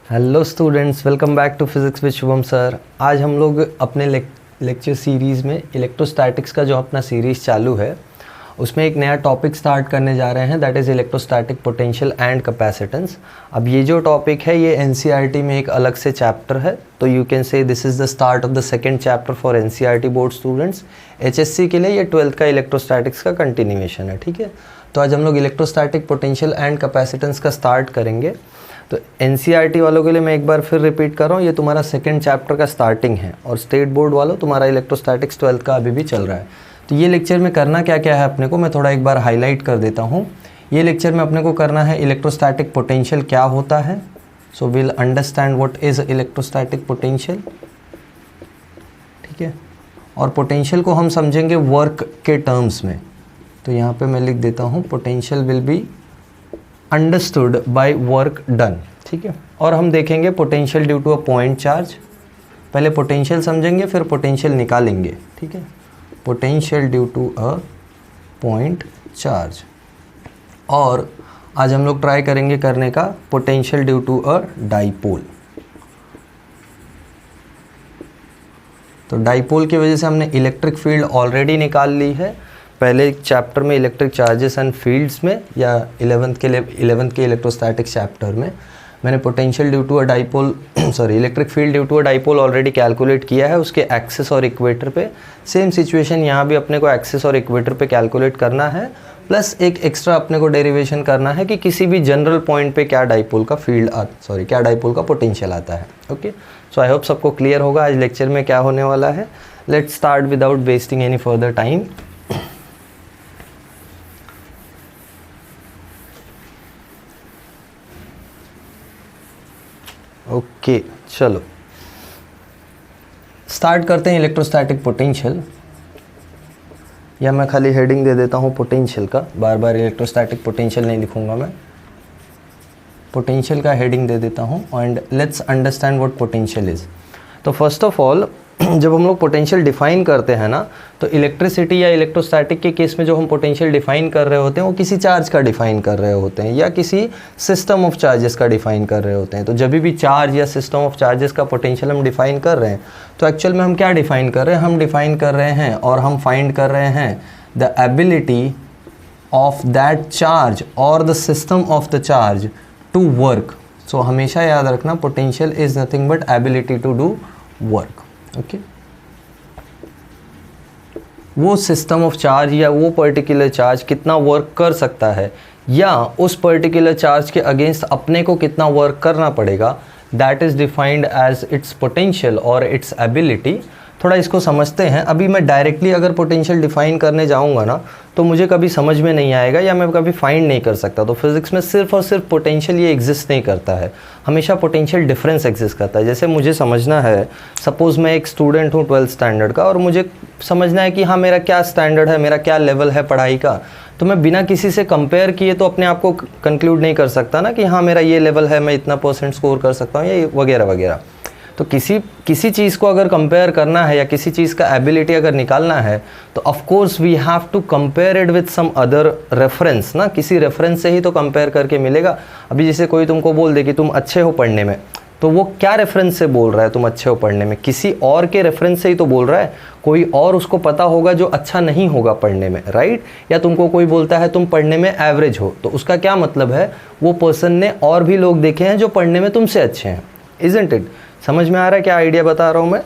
Hello students, welcome back to physics with Shubham sir. आज हम लोग अपने लेक्चर सीरीज़ में इलेक्ट्रोस्टैटिक्स का जो अपना सीरीज़ चालू है उसमें एक नया टॉपिक स्टार्ट करने जा रहे हैं, that is electrostatic potential and capacitance. अब ये जो टॉपिक है ये एनसीईआरटी में एक अलग से चैप्टर है, तो you can say this is the start of the second chapter for NCERT board students. HSC के लिए ये 12th का इलेक्ट्रोस्टैटिक्स का कंटिन्यूएशन है, ठीक है। तो आज हम लोग इलेक्ट्रोस्टैटिक पोटेंशियल एंड कैपेसिटेंस का स्टार्ट करेंगे। तो एनसीईआरटी वालों के लिए मैं एक बार फिर रिपीट कर रहा हूँ, ये तुम्हारा सेकंड चैप्टर का स्टार्टिंग है, और स्टेट बोर्ड वालों तुम्हारा इलेक्ट्रोस्टैटिक्स 12th का अभी भी चल रहा है। तो ये लेक्चर में करना क्या क्या है अपने को, मैं थोड़ा एक बार हाईलाइट कर देता हूँ। ये लेक्चर में अपने को करना है इलेक्ट्रोस्टैटिक पोटेंशियल क्या होता है। So will understand what is electrostatic potential, ठीक है। और पोटेंशियल को हम समझेंगे वर्क के टर्म्स में। तो यहाँ पे मैं लिख देता हूँ potential will be understood by work done, ठीक है। और हम देखेंगे potential due to a point charge. पहले पोटेंशियल समझेंगे फिर पोटेंशियल निकालेंगे, ठीक है। Potential due to a point charge. और आज हम लोग ट्राई करेंगे करने का potential due to a dipole. तो डाइपोल की वजह से हमने इलेक्ट्रिक फील्ड ऑलरेडी निकाल ली है पहले चैप्टर में, इलेक्ट्रिक चार्जेस एंड फील्ड्स में, या 11th के इलेक्ट्रोस्टैटिक्स चैप्टर में मैंने potential due to a dipole electric field due to a dipole already calculate किया है उसके एक्सिस और इक्वेटर पे। सेम सिचुएशन यहाँ भी अपने को एक्सिस और इक्वेटर पे कैलकुलेट करना है, प्लस एक एक्स्ट्रा अपने को डेरिवेशन करना है कि किसी भी जनरल पॉइंट पे क्या डाइपोल का क्या डाइपोल का पोटेंशियल आता है। ओके, सो आई होप सबको क्लियर होगा आज लेक्चर में क्या होने वाला है। Let's start without wasting any further time. Okay चलो स्टार्ट करते हैं इलेक्ट्रोस्टैटिक पोटेंशियल, या मैं खाली हेडिंग दे देता हूँ पोटेंशियल का, बार बार इलेक्ट्रोस्टैटिक पोटेंशियल नहीं लिखूंगा मैं, पोटेंशियल का हेडिंग दे देता हूँ। And let's understand what potential is. तो फर्स्ट ऑफ ऑल जब हम लोग पोटेंशियल डिफाइन करते हैं ना, तो इलेक्ट्रिसिटी या इलेक्ट्रोस्टैटिक के केस में जो हम पोटेंशियल डिफाइन कर रहे होते हैं वो किसी चार्ज का डिफाइन कर रहे होते हैं या किसी सिस्टम ऑफ चार्जेस का डिफाइन कर रहे होते हैं। तो जब भी चार्ज या सिस्टम ऑफ चार्जेस का पोटेंशियल हम डिफाइन कर रहे हैं तो एक्चुअल में हम क्या डिफाइन कर रहे हैं, हम डिफाइन कर रहे हैं और हम फाइंड कर रहे हैं the ability of that charge और the system of the charge to work. So हमेशा याद रखना potential is nothing but ability to do work. Okay, वो सिस्टम ऑफ चार्ज या वो पर्टिकुलर चार्ज कितना वर्क कर सकता है, या उस पर्टिकुलर चार्ज के अगेंस्ट अपने को कितना वर्क करना पड़ेगा, that is defined as its potential और इट्स एबिलिटी। थोड़ा इसको समझते हैं। अभी मैं डायरेक्टली अगर पोटेंशियल डिफाइन करने जाऊंगा ना तो मुझे कभी समझ में नहीं आएगा या मैं कभी फाइंड नहीं कर सकता। तो फिजिक्स में सिर्फ और सिर्फ पोटेंशियल ये एग्जिस्ट नहीं करता है, हमेशा पोटेंशियल डिफरेंस एग्जिस्ट करता है। जैसे मुझे समझना है, सपोज़ मैं एक स्टूडेंट हूँ 12th स्टैंडर्ड का, और मुझे समझना है कि हाँ मेरा क्या स्टैंडर्ड है, मेरा क्या लेवल है पढ़ाई का, तो मैं बिना किसी से कंपेयर किए तो अपने आप को कंक्लूड नहीं कर सकता ना कि हाँ मेरा ये लेवल है, मैं इतना % स्कोर कर सकता हूँ या वगैरह वगैरह। तो किसी चीज़ को अगर कंपेयर करना है या किसी चीज़ का एबिलिटी अगर निकालना है तो of course we have to compare it with some other reference ना, किसी रेफरेंस से ही तो कंपेयर करके मिलेगा। अभी जैसे कोई तुमको बोल दे कि तुम अच्छे हो पढ़ने में, तो वो क्या रेफरेंस से बोल रहा है तुम अच्छे हो पढ़ने में, किसी और के रेफरेंस से ही तो बोल रहा है। कोई और उसको पता होगा जो अच्छा नहीं होगा पढ़ने में, राइट। या तुमको कोई बोलता है तुम पढ़ने में एवरेज हो, तो उसका क्या मतलब है, वो पर्सन ने और भी लोग देखे हैं जो पढ़ने में तुमसे अच्छे हैं, इजंट इट। समझ में आ रहा है क्या आइडिया बता रहा हूँ मैं।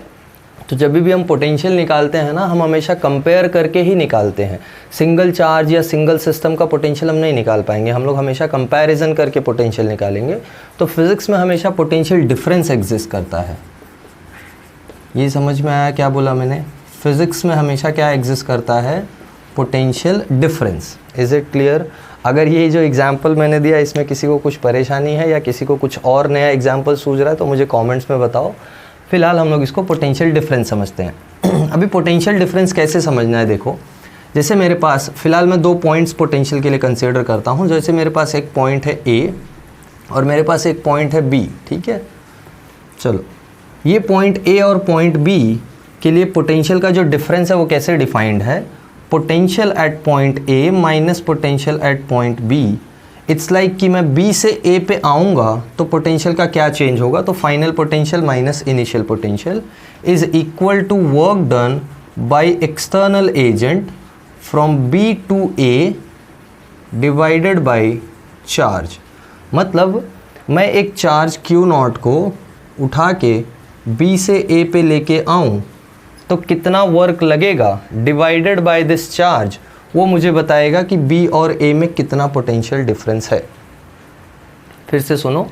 तो जब भी हम पोटेंशियल निकालते हैं ना, हम हमेशा कंपेयर करके ही निकालते हैं। सिंगल चार्ज या सिंगल सिस्टम का पोटेंशियल हम नहीं निकाल पाएंगे, हम लोग हमेशा कंपैरिजन करके पोटेंशियल निकालेंगे। तो फिजिक्स में हमेशा पोटेंशियल डिफरेंस एग्जिस्ट करता है। ये समझ में आया क्या बोला मैंने? फिजिक्स में हमेशा क्या एग्जिस्ट करता है, potential difference. Is it clear? अगर ये जो एग्जाम्पल मैंने दिया इसमें किसी को कुछ परेशानी है या किसी को कुछ और नया एग्जाम्पल सूझ रहा है तो मुझे कमेंट्स में बताओ। फिलहाल हम लोग इसको पोटेंशियल डिफरेंस समझते हैं। अभी पोटेंशियल डिफरेंस कैसे समझना है, देखो। जैसे मेरे पास फिलहाल मैं 2 पॉइंट्स पोटेंशियल के लिए कंसीडर करता हूँ। जैसे मेरे पास एक पॉइंट है A और मेरे पास एक पॉइंट है B, ठीक है। चलो, ये पॉइंट A और पॉइंट B के लिए पोटेंशियल का जो डिफरेंस है वो कैसे डिफाइंड है, potential at point A minus potential at point B it's like कि मैं बी से ए पे आऊँगा तो पोटेंशियल का क्या चेंज होगा, तो final potential minus initial potential is equal to work done by external agent from B to A divided by charge. मतलब मैं एक चार्ज क्यू नॉट को उठा के बी से ए पे लेके आऊँ तो कितना वर्क लगेगा डिवाइडेड बाय दिस चार्ज, वो मुझे बताएगा कि बी और ए में कितना पोटेंशियल डिफरेंस है। फिर से सुनो,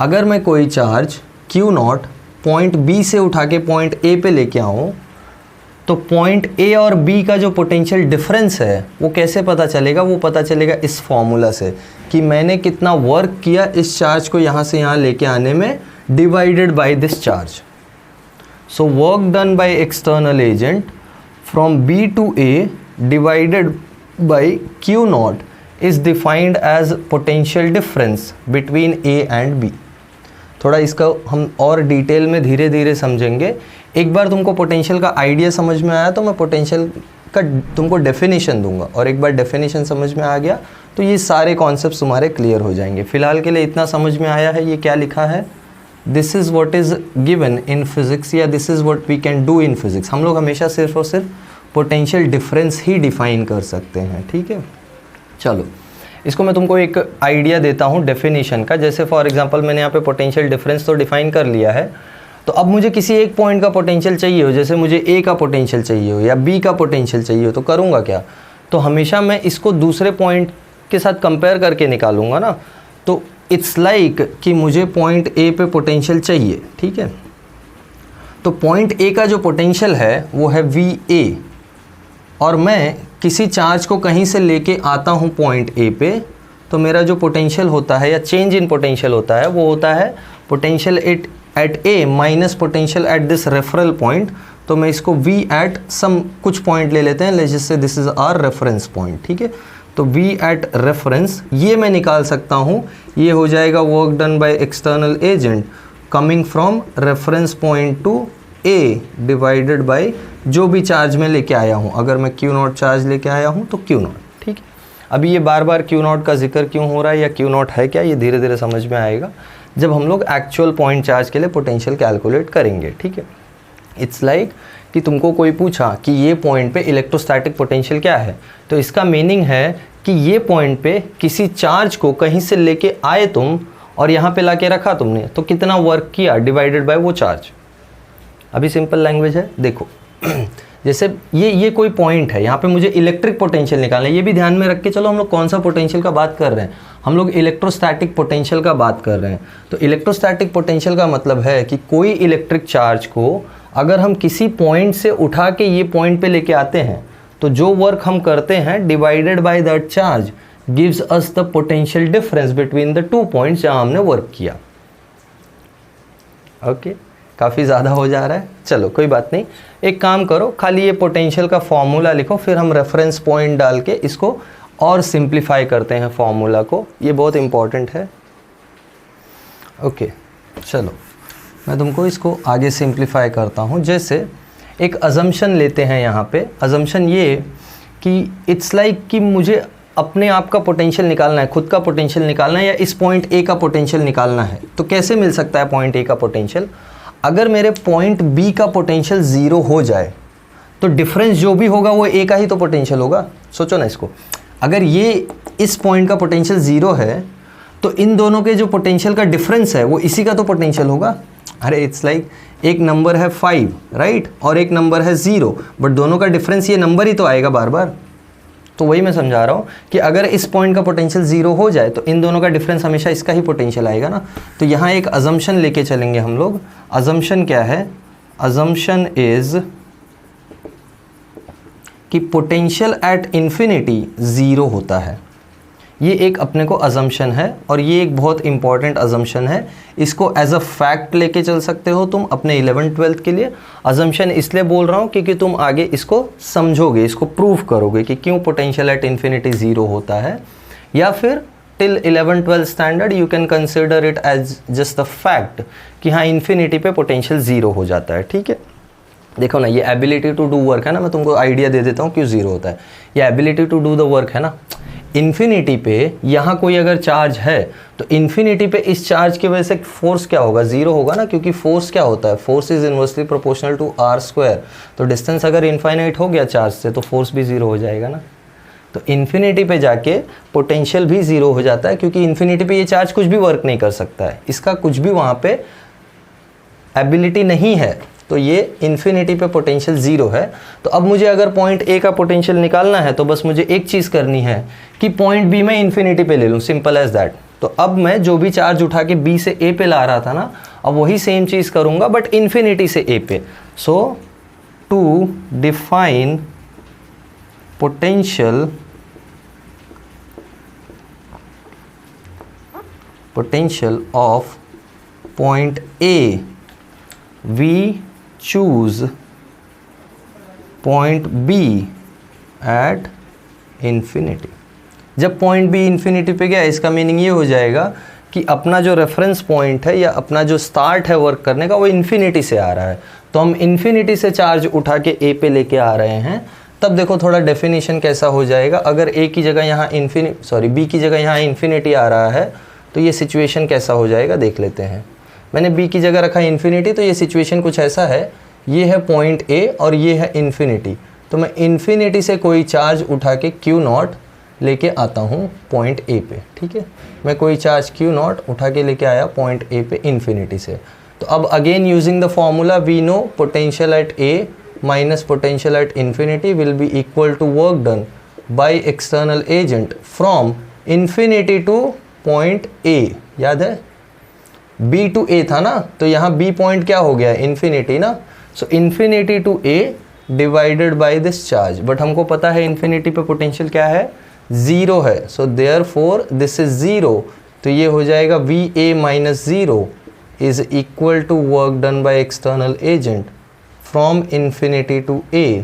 अगर मैं कोई charge Q not point B से उठा के पॉइंट ए पे लेके आऊँ तो पॉइंट ए और बी का जो पोटेंशियल डिफरेंस है वो कैसे पता चलेगा, वो पता चलेगा इस फॉर्मूला से कि मैंने कितना वर्क किया इस चार्ज को यहाँ से यहाँ लेके आने में divided by this charge. So work done by external agent from B to A divided by Q naught is defined as potential difference between A and B। थोड़ा इसका हम और डिटेल में धीरे धीरे समझेंगे। एक बार तुमको पोटेंशियल का आइडिया समझ में आया तो मैं पोटेंशियल का तुमको डेफिनेशन दूंगा, और एक बार डेफिनेशन समझ में आ गया तो ये सारे कॉन्सेप्ट्स तुम्हारे क्लियर हो जाएंगे। फिलहाल के लिए इतना समझ में आया है, ये क्या लिखा है, this is what is given in physics या this is what we can do in physics. हम लोग हमेशा सिर्फ और सिर्फ पोटेंशियल डिफरेंस ही डिफ़ाइन कर सकते हैं, ठीक है। चलो इसको मैं तुमको एक आइडिया देता हूँ डेफिनेशन का। जैसे फॉर एग्जांपल मैंने यहाँ पे पोटेंशियल डिफरेंस तो डिफ़ाइन कर लिया है, तो अब मुझे किसी एक पॉइंट का पोटेंशियल चाहिए हो, जैसे मुझे ए का पोटेंशियल चाहिए हो या बी का पोटेंशियल चाहिए हो, तो करूँगा क्या, तो हमेशा मैं इसको दूसरे पॉइंट के साथ कंपेयर करके निकालूंगा ना। तो इट्स लाइक कि मुझे पॉइंट ए पे पोटेंशियल चाहिए, ठीक है। तो पॉइंट ए का जो पोटेंशियल है वो है वी ए, और मैं किसी चार्ज को कहीं से लेके आता हूँ पॉइंट ए पे, तो मेरा जो पोटेंशियल होता है या चेंज इन पोटेंशियल होता है वो होता है potential eight A minus potential at this referral point. तो मैं इसको वी एट सम कुछ पॉइंट ले लेते हैं, जैसे this is our reference point, ठीक है। तो वी एट रेफरेंस ये मैं निकाल सकता हूँ, ये हो जाएगा work done by external agent coming from reference point two A divided bye जो भी चार्ज मैं लेके आया हूँ। अगर मैं क्यू नॉट चार्ज लेके आया हूँ तो क्यू नॉट, ठीक है। अभी ये बार बार क्यू नॉट का जिक्र क्यों हो रहा है या क्यू नॉट है क्या, ये धीरे धीरे समझ में आएगा जब हम लोग एक्चुअल पॉइंट चार्ज के लिए पोटेंशियल कैलकुलेट करेंगे, ठीक है। इट्स लाइक कि तुमको कोई पूछा कि ये पॉइंट पे इलेक्ट्रोस्टैटिक पोटेंशियल क्या है, तो इसका मीनिंग है कि ये पॉइंट पे किसी चार्ज को कहीं से लेके आए तुम और यहाँ पे ला के रखा तुमने, तो कितना वर्क किया डिवाइडेड बाय वो चार्ज। अभी सिंपल लैंग्वेज है, देखो जैसे ये कोई पॉइंट है, यहाँ पे मुझे इलेक्ट्रिक पोटेंशियल निकालना है, ये भी ध्यान में रख के चलो हम लोग कौन सा पोटेंशियल का बात कर रहे हैं, हम लोग इलेक्ट्रोस्टैटिक पोटेंशियल का बात कर रहे हैं। तो इलेक्ट्रोस्टैटिक पोटेंशियल का मतलब है कि कोई इलेक्ट्रिक चार्ज को अगर हम किसी पॉइंट से उठा के ये पॉइंट पे लेके आते हैं तो जो वर्क हम करते हैं divided by that charge gives us the potential difference between the two points जहाँ हमने वर्क किया। ओके काफ़ी ज़्यादा हो जा रहा है, चलो कोई बात नहीं, एक काम करो खाली ये पोटेंशियल का फॉर्मूला लिखो, फिर हम रेफरेंस पॉइंट डाल के इसको और सिंप्लीफाई करते हैं फॉर्मूला को, ये बहुत इंपॉर्टेंट है। ओके चलो मैं तुमको इसको आगे सिंप्लीफाई करता हूँ। जैसे एक अजम्पशन लेते हैं यहाँ पे, अजम्पशन ये कि इट्स लाइक कि मुझे अपने आप का पोटेंशियल निकालना है, खुद का पोटेंशियल निकालना है या इस पॉइंट ए का पोटेंशियल निकालना है। तो कैसे मिल सकता है पॉइंट ए का पोटेंशियल, अगर मेरे पॉइंट बी का पोटेंशियल ज़ीरो हो जाए तो डिफरेंस जो भी होगा वो ए का ही तो पोटेंशियल होगा। सोचो ना इसको, अगर ये इस पॉइंट का पोटेंशियल ज़ीरो है तो इन दोनों के जो पोटेंशियल का डिफरेंस है वो इसी का तो पोटेंशियल होगा। अरे इट्स लाइक एक नंबर है 5 राइट और एक नंबर है 0, बट दोनों का डिफरेंस ये नंबर ही तो आएगा बार बार। तो वही मैं समझा रहा हूँ कि अगर इस पॉइंट का पोटेंशियल 0 हो जाए तो इन दोनों का डिफरेंस हमेशा इसका ही पोटेंशियल आएगा ना। तो यहाँ एक अजम्पशन लेके चलेंगे हम लोग। अजम्पशन क्या है, अजम्पशन इज कि पोटेंशियल एट इन्फिनिटी 0 होता है। ये एक अपने को अजम्पशन है और ये एक बहुत इंपॉर्टेंट अजम्पशन है, इसको एज अ फैक्ट लेके चल सकते हो तुम अपने 11th-12th के लिए। अजम्पशन इसलिए बोल रहा हूँ क्योंकि तुम आगे इसको समझोगे, इसको प्रूव करोगे कि क्यों पोटेंशियल एट इन्फिनिटी 0 होता है, या फिर till 11th-12th standard you can consider it as just a fact कि हाँ इन्फिनिटी पे पोटेंशियल 0 हो जाता है। ठीक है, देखो ना ये एबिलिटी टू डू वर्क है ना, मैं तुमको आइडिया दे देता हूँ क्यों 0 होता है। ये ability to do the work है ना, इन्फिनिटी पे यहाँ कोई अगर चार्ज है तो इन्फिनिटी पे इस चार्ज की वजह से फोर्स क्या होगा, ज़ीरो होगा ना, क्योंकि फोर्स क्या होता है, force is inversely proportional to are square. तो डिस्टेंस अगर इनफाइनाइट हो गया चार्ज से तो फोर्स भी ज़ीरो हो जाएगा ना। तो इन्फिनिटी पे जाके पोटेंशियल भी ज़ीरो हो जाता है, क्योंकि इन्फिनिटी पे ये चार्ज कुछ भी वर्क नहीं कर सकता है, इसका कुछ भी वहाँ पे एबिलिटी नहीं है, तो ये इन्फिनिटी पे पोटेंशियल ज़ीरो है। तो अब मुझे अगर पॉइंट ए का पोटेंशियल निकालना है तो बस मुझे एक चीज़ करनी है कि पॉइंट बी में इन्फिनिटी पे ले लूँ, सिंपल एज दैट। तो अब मैं जो भी चार्ज उठा के बी से ए पे ला रहा था ना, अब वही सेम चीज़ करूँगा बट इन्फिनिटी से ए पे। So to define potential of point A, we choose point B at infinity। जब पॉइंट B इन्फिनिटी पे गया, इसका मीनिंग ये हो जाएगा कि अपना जो रेफरेंस पॉइंट है या अपना जो स्टार्ट है वर्क करने का वो इन्फिनिटी से आ रहा है। तो हम इन्फिनिटी से चार्ज उठा के A पे लेके आ रहे हैं। तब देखो थोड़ा डेफिनेशन कैसा हो जाएगा, अगर A की जगह यहाँ B की जगह यहाँ इन्फिनिटी आ रहा है तो ये सिचुएशन कैसा हो जाएगा देख लेते हैं। मैंने B की जगह रखा इन्फिनिटी, तो ये सिचुएशन कुछ ऐसा है, ये है पॉइंट A और ये है इन्फिनिटी। तो मैं इन्फिनिटी से कोई चार्ज उठा के Q0 लेके आता हूँ पॉइंट A पे, ठीक है। मैं कोई चार्ज Q0 उठा के लेके आया पॉइंट A पे इन्फिनिटी से। तो अब again using the formula we know potential at A minus potential at infinity will be equal to work done by external agent from infinity to point A। याद है B टू A था ना, तो यहाँ B point क्या हो गया, infinity ना। So infinity to A divided by this charge, but हमको पता है इन्फिनिटी पे पोटेंशियल क्या है, ज़ीरो है। So therefore this is zero, तो ये हो जाएगा VA minus zero is equal to work done by external agent from infinity to A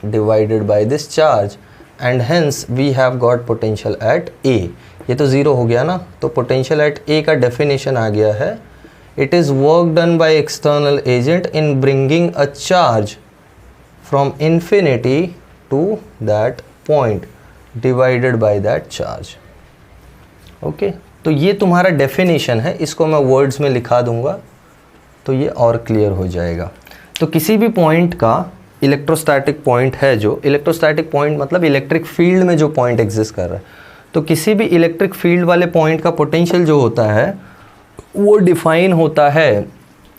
divided by this charge and hence we have got potential at A। ये तो zero हो गया ना, तो पोटेंशियल एट A का definition आ गया है, it is work done by external agent in bringing a charge from infinity to that point divided by that charge. Okay, तो ये तुम्हारा डेफिनेशन है, इसको मैं वर्ड्स में लिखा दूंगा तो ये और क्लियर हो जाएगा। तो किसी भी पॉइंट का इलेक्ट्रोस्टैटिक पॉइंट है, जो इलेक्ट्रोस्टैटिक पॉइंट मतलब इलेक्ट्रिक फील्ड में जो पॉइंट एग्जिस्ट कर रहा है, तो किसी भी इलेक्ट्रिक फील्ड वाले पॉइंट का पोटेंशियल जो होता है वो डिफाइन होता है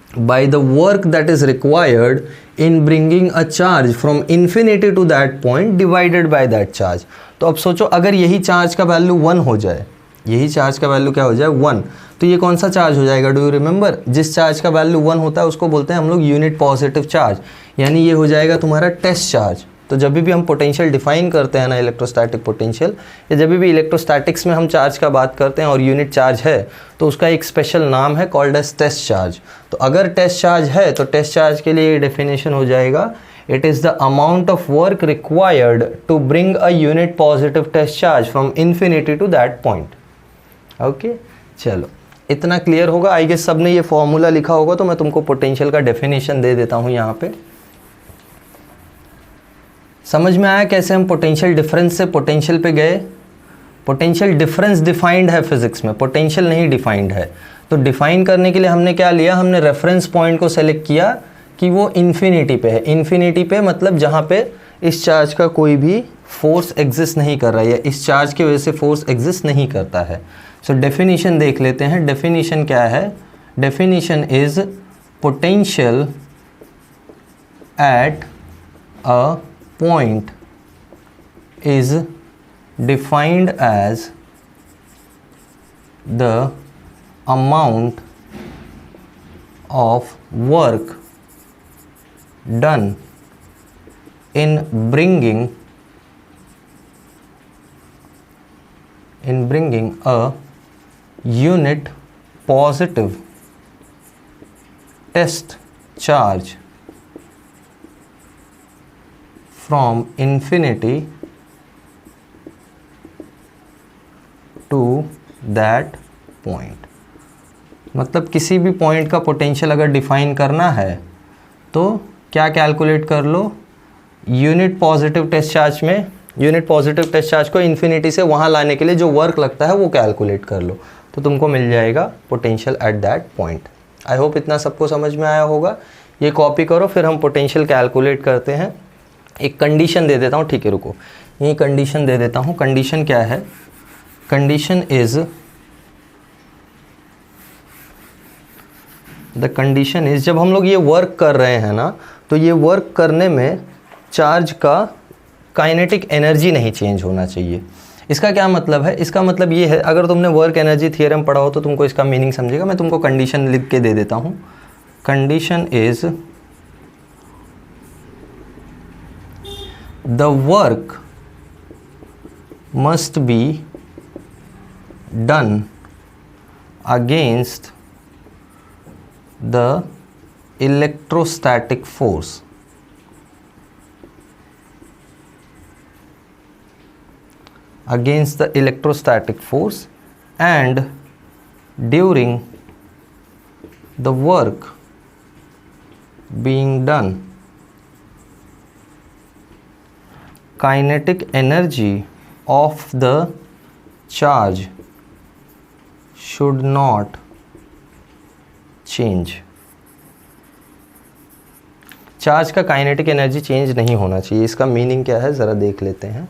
by the work that is required in bringing a charge from infinity to that point divided by that charge. तो अब सोचो अगर यही चार्ज का वैल्यू 1 हो जाए, यही चार्ज का वैल्यू क्या हो जाए 1, तो ये कौन सा चार्ज हो जाएगा, डू यू रिमेंबर, जिस चार्ज का वैल्यू 1 होता है उसको बोलते हैं हम लोग यूनिट पॉजिटिव चार्ज, यानी ये हो जाएगा तुम्हारा टेस्ट चार्ज। तो जब भी हम पोटेंशियल डिफाइन करते हैं ना इलेक्ट्रोस्टैटिक पोटेंशियल, या जब भी इलेक्ट्रोस्टैटिक्स में हम चार्ज का बात करते हैं और यूनिट चार्ज है तो उसका एक स्पेशल नाम है कॉल्ड एज टेस्ट चार्ज। तो अगर टेस्ट चार्ज है तो टेस्ट चार्ज के लिए ये डेफिनेशन हो जाएगा, it is the amount of work required to bring a unit positive test charge from infinity to that point. Okay, चलो इतना क्लियर होगा। आई गेस सब ने ये फॉर्मूला लिखा होगा, तो मैं तुमको पोटेंशियल का डेफिनेशन दे देता हूँ यहाँ पे। समझ में आया कैसे हम पोटेंशियल डिफरेंस से पोटेंशियल पे गए। पोटेंशियल डिफरेंस डिफाइंड है फिजिक्स में, पोटेंशियल नहीं डिफाइंड है। तो डिफाइन करने के लिए हमने क्या लिया, हमने रेफरेंस पॉइंट को सेलेक्ट किया कि वो इन्फिनिटी पे है। इन्फिनिटी पे मतलब जहाँ पे इस चार्ज का कोई भी फोर्स एग्जिस्ट नहीं कर रहा है, या इस चार्ज की वजह से फोर्स एग्जिस्ट नहीं करता है। सो डेफिनेशन देख लेते हैं। डेफिनेशन क्या है, definition is potential at a point is defined as the amount of work done in bringing a unit positive test charge from infinity to that point। मतलब किसी भी पॉइंट का पोटेंशियल अगर डिफाइन करना है तो क्या कैलकुलेट कर लो, यूनिट पॉजिटिव टेस्ट चार्ज में यूनिट पॉजिटिव टेस्ट चार्ज को इन्फिनिटी से वहाँ लाने के लिए जो वर्क लगता है वो कैलकुलेट कर लो, तो तुमको मिल जाएगा potential at that point. I hope इतना सबको समझ में आया होगा। ये कॉपी करो, फिर हम पोटेंशियल कैलकुलेट करते हैं। एक कंडीशन दे देता हूँ, ठीक है रुको, ये कंडीशन दे देता हूँ। कंडीशन क्या है? Condition is, the condition is, जब हम लोग ये वर्क कर रहे हैं ना, तो ये वर्क करने में चार्ज का काइनेटिक एनर्जी नहीं चेंज होना चाहिए। इसका क्या मतलब है? इसका मतलब ये है, अगर तुमने वर्क एनर्जी थ्योरम पढ़ा हो तो तुमको इसका मीनिंग समझेगा। मैं तुमको कंडीशन लिख के दे देता हूँ। Condition is the work must be done against the electrostatic force against the electrostatic force, and during the work being done kinetic energy of the charge should not change. Charge का kinetic energy change नहीं होना चाहिए। इसका meaning क्या है ज़रा देख लेते हैं।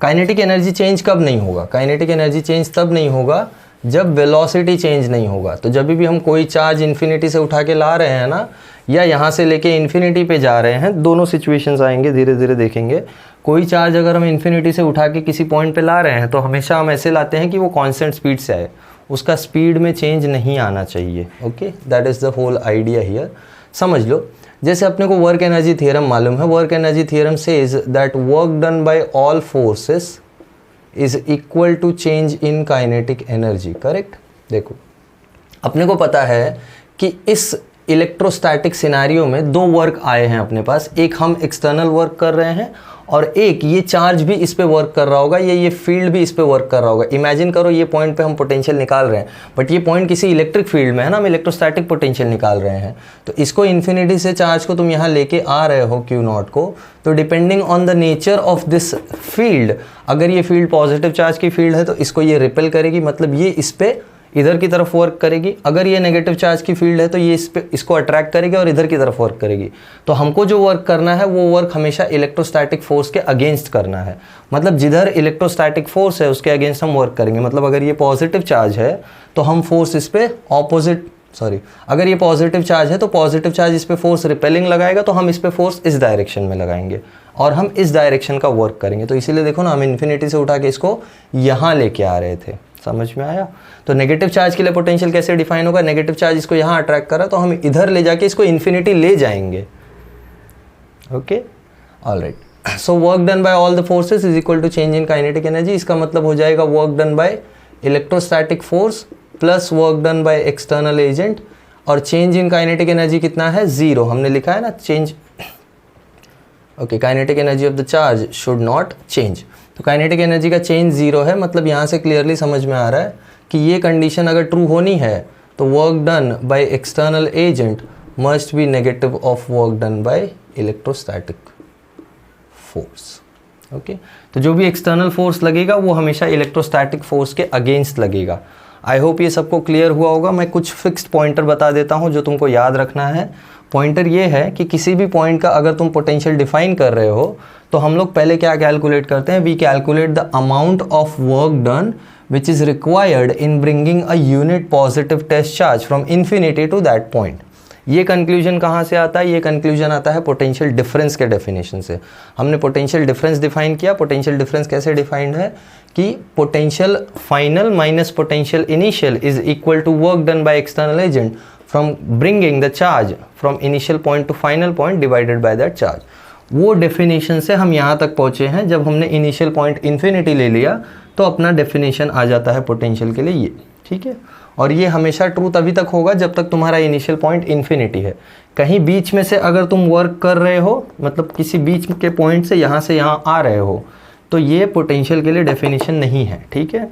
काइनेटिक एनर्जी चेंज कब नहीं होगा? काइनेटिक एनर्जी चेंज तब नहीं होगा जब वेलोसिटी चेंज नहीं होगा। तो जब भी हम कोई चार्ज इन्फिनिटी से उठा के ला रहे हैं ना, या यहाँ से लेके इन्फिनिटी पे जा रहे हैं, दोनों सिचुएशंस आएंगे, धीरे धीरे देखेंगे। कोई चार्ज अगर हम इन्फिनिटी से उठा के किसी पॉइंट पे ला रहे हैं तो हमेशा हम ऐसे लाते हैं कि वो कांस्टेंट स्पीड से आए, उसका स्पीड में चेंज नहीं आना चाहिए। Okay, that is the whole idea here. समझ लो, जैसे अपने को वर्क एनर्जी थ्योरम मालूम है। Work energy theorem says that work done by all forces is equal to change in kinetic energy. Correct? देखो, अपने को पता है कि इस इलेक्ट्रोस्टैटिक सिनेरियो में दो वर्क आए हैं अपने पास। एक हम एक्सटर्नल वर्क कर रहे हैं और एक ये चार्ज भी इस पे वर्क कर रहा होगा, ये फील्ड भी इस पे वर्क कर रहा होगा। इमेजिन करो ये पॉइंट पे हम पोटेंशियल निकाल रहे हैं, बट ये पॉइंट किसी इलेक्ट्रिक फील्ड में है ना, हम इलेक्ट्रोस्टैटिक पोटेंशियल निकाल रहे हैं। तो इसको इन्फिनिटी से चार्ज को तुम यहाँ लेके आ रहे हो क्यू नॉट को, तो depending on the nature of this field, अगर ये फील्ड पॉजिटिव चार्ज की फील्ड है तो इसको ये रिपेल करेगी, मतलब ये इस पे इधर की तरफ वर्क करेगी। अगर ये नेगेटिव चार्ज की फील्ड है तो ये इसको अट्रैक्ट करेगी और इधर की तरफ वर्क करेगी। तो हमको जो वर्क करना है वो वर्क हमेशा इलेक्ट्रोस्टैटिक फोर्स के अगेंस्ट करना है। मतलब जिधर इलेक्ट्रोस्टैटिक फोर्स है उसके अगेंस्ट हम वर्क करेंगे। मतलब अगर ये पॉजिटिव चार्ज है तो हम फोर्स इस पे अगर ये पॉजिटिव चार्ज है तो पॉजिटिव चार्ज इस पे फोर्स रिपेलिंग लगाएगा, तो हम इस पे फोर्स इस डायरेक्शन में लगाएंगे और हम इस डायरेक्शन का वर्क करेंगे। तो इसीलिए देखो ना, हम इन्फिनिटी से उठा के इसको यहाँ लेके आ रहे थे। समझ में आया? तो नेगेटिव चार्ज के लिए पोटेंशियल कैसे डिफाइन होगा? नेगेटिव चार्ज इसको यहाँ अट्रैक्ट करा तो हम इधर ले जाके इसको इन्फिनिटी ले जाएंगे। Okay, alright. So work done by all the forces is equal to change in kinetic energy. इसका मतलब हो जाएगा work done by electrostatic force plus work done by external agent, और चेंज इन काइनेटिक एनर्जी कितना है? 0। हमने लिखा है ना change. Okay, kinetic energy of the charge should not change. तो काइनेटिक एनर्जी का चेंज 0 है। मतलब यहाँ से क्लियरली समझ में आ रहा है कि ये कंडीशन अगर ट्रू होनी है तो work done by external agent must be negative of work done by electrostatic force. Okay, तो जो भी एक्सटर्नल फोर्स लगेगा वो हमेशा इलेक्ट्रोस्टैटिक फोर्स के अगेंस्ट लगेगा। आई होप ये सबको क्लियर हुआ होगा। मैं कुछ फिक्स्ड पॉइंटर बता देता हूँ जो तुमको याद रखना है। पॉइंटर ये है कि किसी भी पॉइंट का अगर तुम पोटेंशियल डिफाइन कर रहे हो तो हम लोग पहले क्या कैलकुलेट करते हैं? We calculate the amount of work done which is required in bringing a unit positive test charge from infinity to that point. ये कंक्लूजन कहाँ से आता है? ये कंक्लूजन आता है पोटेंशियल डिफरेंस के डेफिनेशन से। हमने पोटेंशियल डिफरेंस डिफाइन किया। पोटेंशियल डिफरेंस कैसे डिफाइंड है कि potential final minus potential initial is equal to work done by external agent from bringing the charge from initial point to final point divided by that charge. वो definition से हम यहाँ तक पहुँचे हैं। जब हमने इनिशियल पॉइंट इन्फिनिटी ले लिया तो अपना डेफिनेशन आ जाता है पोटेंशियल के लिए ये। ठीक है, और ये हमेशा ट्रू तभी तक होगा जब तक तुम्हारा इनिशियल पॉइंट इन्फिनिटी है। कहीं बीच में से अगर तुम वर्क कर रहे हो, मतलब किसी बीच के पॉइंट से यहाँ आ रहे हो, तो ये पोटेंशियल के लिए डेफिनेशन नहीं है। ठीक है,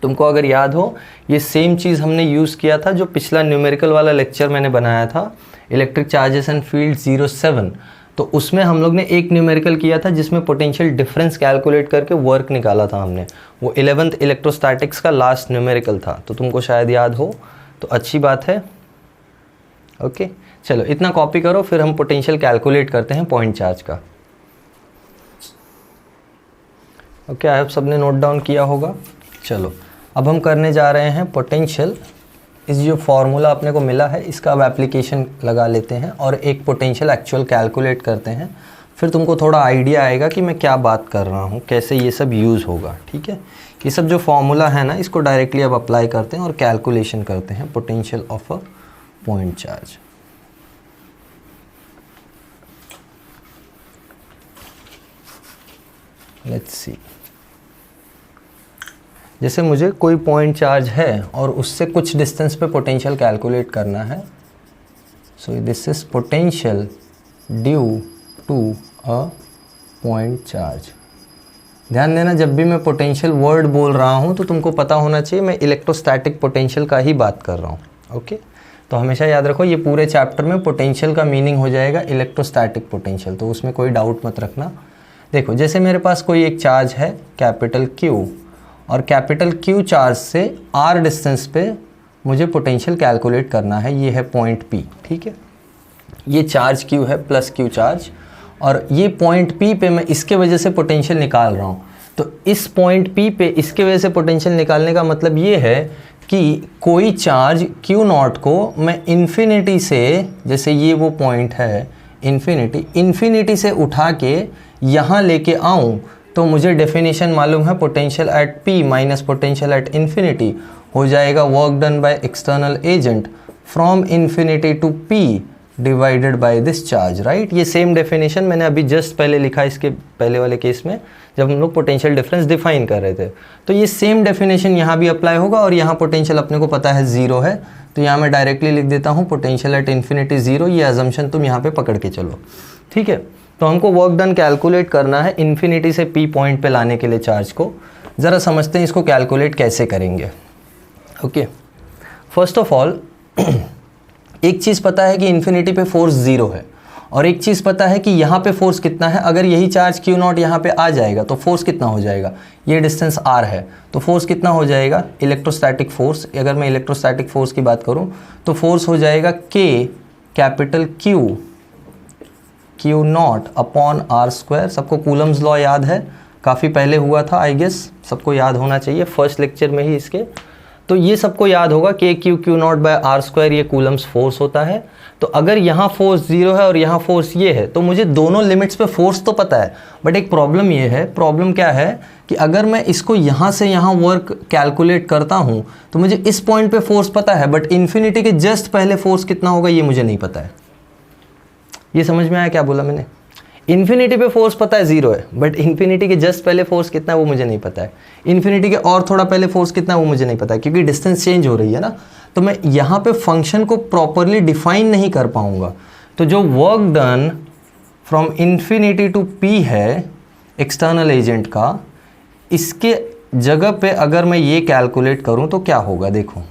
तुमको अगर याद हो ये सेम चीज़ हमने यूज़ किया था जो पिछला न्यूमेरिकल वाला लेक्चर मैंने बनाया था, इलेक्ट्रिक चार्जेस एंड फील्ड 07, तो उसमें हम लोग ने एक न्यूमेरिकल किया था जिसमें पोटेंशियल डिफरेंस कैलकुलेट करके वर्क निकाला था हमने, वो 11th इलेक्ट्रोस्टैटिक्स का लास्ट न्यूमेरिकल था, तो तुमको शायद याद हो, तो अच्छी बात है। ओके चलो इतना कॉपी करो, फिर हम पोटेंशियल कैलकुलेट करते हैं पॉइंट चार्ज का। ओके आई होप सबने नोट डाउन किया होगा। चलो अब हम करने जा रहे हैं पोटेंशियल, इस जो फॉर्मूला अपने को मिला है इसका अब एप्लीकेशन लगा लेते हैं और एक पोटेंशियल एक्चुअल कैलकुलेट करते हैं, फिर तुमको थोड़ा आइडिया आएगा कि मैं क्या बात कर रहा हूँ, कैसे ये सब यूज़ होगा। ठीक है, ये सब जो फॉर्मूला है ना इसको डायरेक्टली अब अप्लाई करते हैं और कैलकुलेशन करते हैं potential of a point charge. Let's see, जैसे मुझे कोई पॉइंट चार्ज है और उससे कुछ डिस्टेंस पे पोटेंशियल कैलकुलेट करना है, so this is potential due to a point charge. ध्यान देना जब भी मैं पोटेंशियल वर्ड बोल रहा हूँ तो तुमको पता होना चाहिए मैं इलेक्ट्रोस्टैटिक पोटेंशियल का ही बात कर रहा हूँ। ओके तो हमेशा याद रखो ये पूरे चैप्टर में पोटेंशियल का मीनिंग हो जाएगा इलेक्ट्रोस्टैटिक पोटेंशियल, तो उसमें कोई डाउट मत रखना। देखो जैसे मेरे पास कोई एक चार्ज है कैपिटल Q, और कैपिटल Q चार्ज से R डिस्टेंस पे मुझे पोटेंशियल कैलकुलेट करना है, ये है पॉइंट P। ठीक है, ये चार्ज Q है प्लस Q चार्ज, और ये पॉइंट P पे मैं इसके वजह से पोटेंशियल निकाल रहा हूँ। तो इस पॉइंट P पे इसके वजह से पोटेंशियल निकालने का मतलब ये है कि कोई चार्ज Q0 को मैं इन्फिनिटी से, जैसे ये वो पॉइंट है इन्फिनिटी से उठा के यहाँ लेके आऊँ, तो मुझे डेफिनेशन मालूम है potential at P minus potential at infinity हो जाएगा work done by external agent from infinity to P divided by this charge, right. ये सेम डेफिनेशन मैंने अभी जस्ट पहले लिखा इसके पहले वाले केस में जब हम लोग पोटेंशियल डिफरेंस डिफाइन कर रहे थे, तो ये सेम डेफिनेशन यहाँ भी अप्लाई होगा। और यहाँ पोटेंशियल अपने को पता है 0 है, तो यहाँ मैं डायरेक्टली लिख देता हूँ पोटेंशियल एट इन्फिनिटी 0, ये अजम्पशन तुम यहाँ पे पकड़ के चलो। ठीक है, तो हमको वर्क डन कैलकुलेट करना है इन्फिनिटी से P पॉइंट पे लाने के लिए चार्ज को। ज़रा समझते हैं इसको कैलकुलेट कैसे करेंगे। ओके फर्स्ट ऑफ ऑल एक चीज़ पता है कि इन्फिनिटी पे फोर्स 0 है, और एक चीज़ पता है कि यहाँ पे फोर्स कितना है। अगर यही चार्ज Q0 यहाँ पे आ जाएगा तो फोर्स कितना हो जाएगा, ये डिस्टेंस R है तो फोर्स कितना हो जाएगा, इलेक्ट्रोस्टैटिक फोर्स। अगर मैं इलेक्ट्रोस्टैटिक फोर्स की बात करूँ तो फोर्स हो जाएगा K capital Q0 upon R²। सबको कूलम्स लॉ याद है, काफ़ी पहले हुआ था आई गेस, सबको याद होना चाहिए फर्स्ट लेक्चर में ही इसके। तो ये सबको याद होगा कि Q0 बाय R² ये कूलम्स फोर्स होता है। तो अगर यहाँ फोर्स 0 है और यहाँ फोर्स ये है, तो मुझे दोनों लिमिट्स पे फोर्स तो पता है, बट एक प्रॉब्लम ये है, प्रॉब्लम क्या है कि अगर मैं इसको यहाँ से यहाँ वर्क कैलकुलेट करता हूँ तो मुझे इस पॉइंट पे फोर्स पता है, बट इन्फिनिटी के जस्ट पहले फोर्स कितना होगा ये मुझे नहीं पता है। ये समझ में आया क्या बोला मैंने? इन्फिनिटी पे फोर्स पता है 0 है, बट इन्फिनिटी के जस्ट पहले फोर्स कितना है वो मुझे नहीं पता है। इन्फिनिटी के और थोड़ा पहले फोर्स कितना है वो मुझे नहीं पता है, क्योंकि डिस्टेंस चेंज हो रही है ना, तो मैं यहाँ पे फंक्शन को प्रॉपरली डिफाइन नहीं कर पाऊंगा। तो जो work done from infinity to P है एक्सटर्नल एजेंट का, इसके जगह पे अगर मैं ये कैलकुलेट करूँ तो क्या होगा, देखो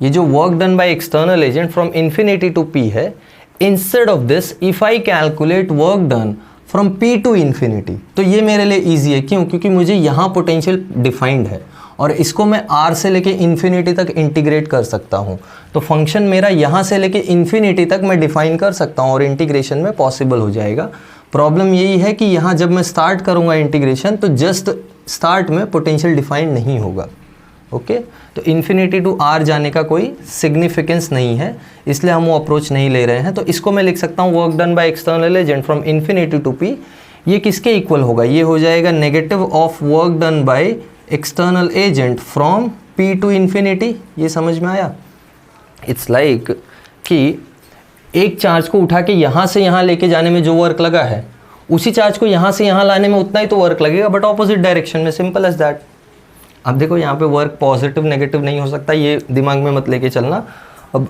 ये जो work done by external agent from infinity to P है, instead of this if I calculate work done from P to infinity, तो ये मेरे लिए ईजी है। क्यों? क्योंकि मुझे यहाँ पोटेंशियल डिफाइंड है और इसको मैं R से लेके इन्फिनिटी तक इंटीग्रेट कर सकता हूँ। तो फंक्शन मेरा यहाँ से लेके इन्फिनिटी तक मैं डिफाइन कर सकता हूँ और इंटीग्रेशन में पॉसिबल हो जाएगा। प्रॉब्लम यही है कि यहाँ जब मैं स्टार्ट करूँगा इंटीग्रेशन तो जस्ट स्टार्ट में पोटेंशियल डिफाइंड नहीं होगा। ओके तो इन्फिनिटी टू R जाने का कोई सिग्निफिकेंस नहीं है, इसलिए हम वो अप्रोच नहीं ले रहे हैं। तो इसको मैं लिख सकता हूँ work done by external agent from infinity to P, ये किसके इक्वल होगा, ये हो जाएगा negative of work done by external agent from P to infinity. ये समझ में आया? इट्स लाइक कि एक चार्ज को उठा के यहाँ से यहाँ लेके जाने में जो वर्क लगा है, उसी चार्ज को यहाँ से यहाँ लाने में उतना ही तो वर्क लगेगा, बट ऑपोजिट डायरेक्शन में। Simple as that. अब देखो यहाँ पे वर्क पॉजिटिव नेगेटिव नहीं हो सकता, ये दिमाग में मत लेके चलना। अब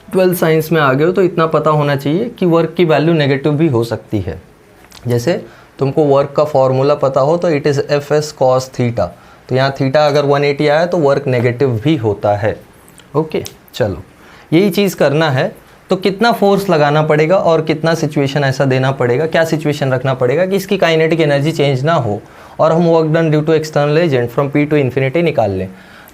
12th साइंस में आ गए हो तो इतना पता होना चाहिए कि वर्क की वैल्यू नेगेटिव भी हो सकती है। जैसे तुमको वर्क का फॉर्मूला पता हो तो it is Fs cos theta, तो यहाँ थीटा अगर 180 आया तो वर्क नेगेटिव भी होता है। ओके चलो यही चीज़ करना है। तो कितना फोर्स लगाना पड़ेगा और कितना सिचुएशन ऐसा देना पड़ेगा, क्या सिचुएशन रखना पड़ेगा कि इसकी काइनेटिक एनर्जी चेंज ना हो और हम work done due to external agent from P to infinity निकाल लें।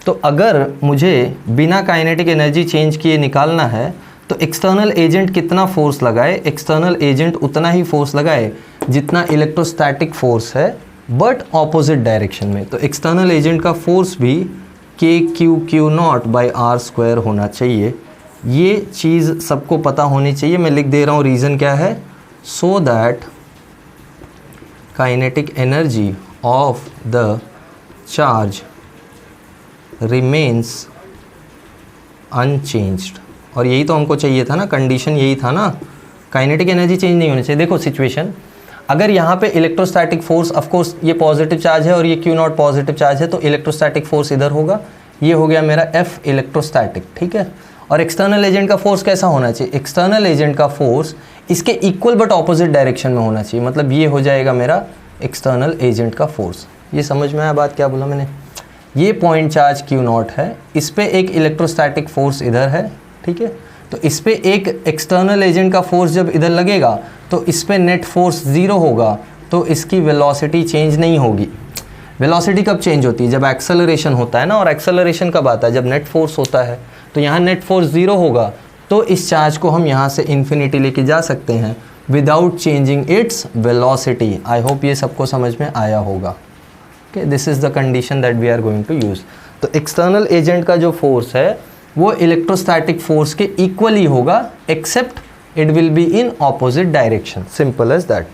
तो अगर मुझे बिना काइनेटिक एनर्जी चेंज किए निकालना है तो एक्सटर्नल एजेंट कितना फोर्स लगाए, एक्सटर्नल एजेंट उतना ही फोर्स लगाए जितना इलेक्ट्रोस्टैटिक फोर्स है बट ऑपोजिट डायरेक्शन में। तो एक्सटर्नल एजेंट का फोर्स भी KQ0/r² होना चाहिए। ये चीज़ सबको पता होनी चाहिए। मैं लिख दे रहा हूँ रीज़न क्या है, so that kinetic energy of the charge remains unchanged. और यही तो हमको चाहिए था ना, कंडीशन यही था ना, काइनेटिक एनर्जी चेंज नहीं होनी चाहिए। देखो सिचुएशन, अगर यहाँ पे इलेक्ट्रोस्टैटिक फोर्स, ऑफ कोर्स ये पॉजिटिव चार्ज है और ये Q0 पॉजिटिव चार्ज है, तो इलेक्ट्रोस्टैटिक फोर्स इधर होगा, ये हो गया मेरा F इलेक्ट्रोस्टैटिक, ठीक है। और एक्सटर्नल एजेंट का फोर्स कैसा होना चाहिए, एक्सटर्नल एजेंट का फोर्स इसके इक्वल बट ऑपोजिट डायरेक्शन में होना चाहिए, मतलब ये हो जाएगा मेरा एक्सटर्नल एजेंट का फोर्स। ये समझ में आया बात क्या बोला मैंने। ये पॉइंट चार्ज Q0 है, इस पर एक इलेक्ट्रोस्टैटिक फोर्स इधर है, ठीक है। तो इस पर एक एक्सटर्नल एजेंट का फोर्स जब इधर लगेगा तो इस पर नेट फोर्स 0 होगा, तो इसकी वेलोसिटी चेंज नहीं होगी। वेलोसिटी कब चेंज होती है, जब एक्सेलरेशन होता है ना, और एक्सेलरेशन कब आता है, जब नेट फोर्स होता है। तो यहाँ नेट फोर्स 0 होगा, तो इस चार्ज को हम यहाँ से इन्फिनिटी लेके जा सकते हैं without changing its velocity. I hope ये सबको समझ में आया होगा। Okay, this is the condition that we are going to use. तो एक्सटर्नल एजेंट का जो फोर्स है वो इलेक्ट्रोस्टैटिक फोर्स के इक्वली होगा, except it will be in opposite direction, simple as that.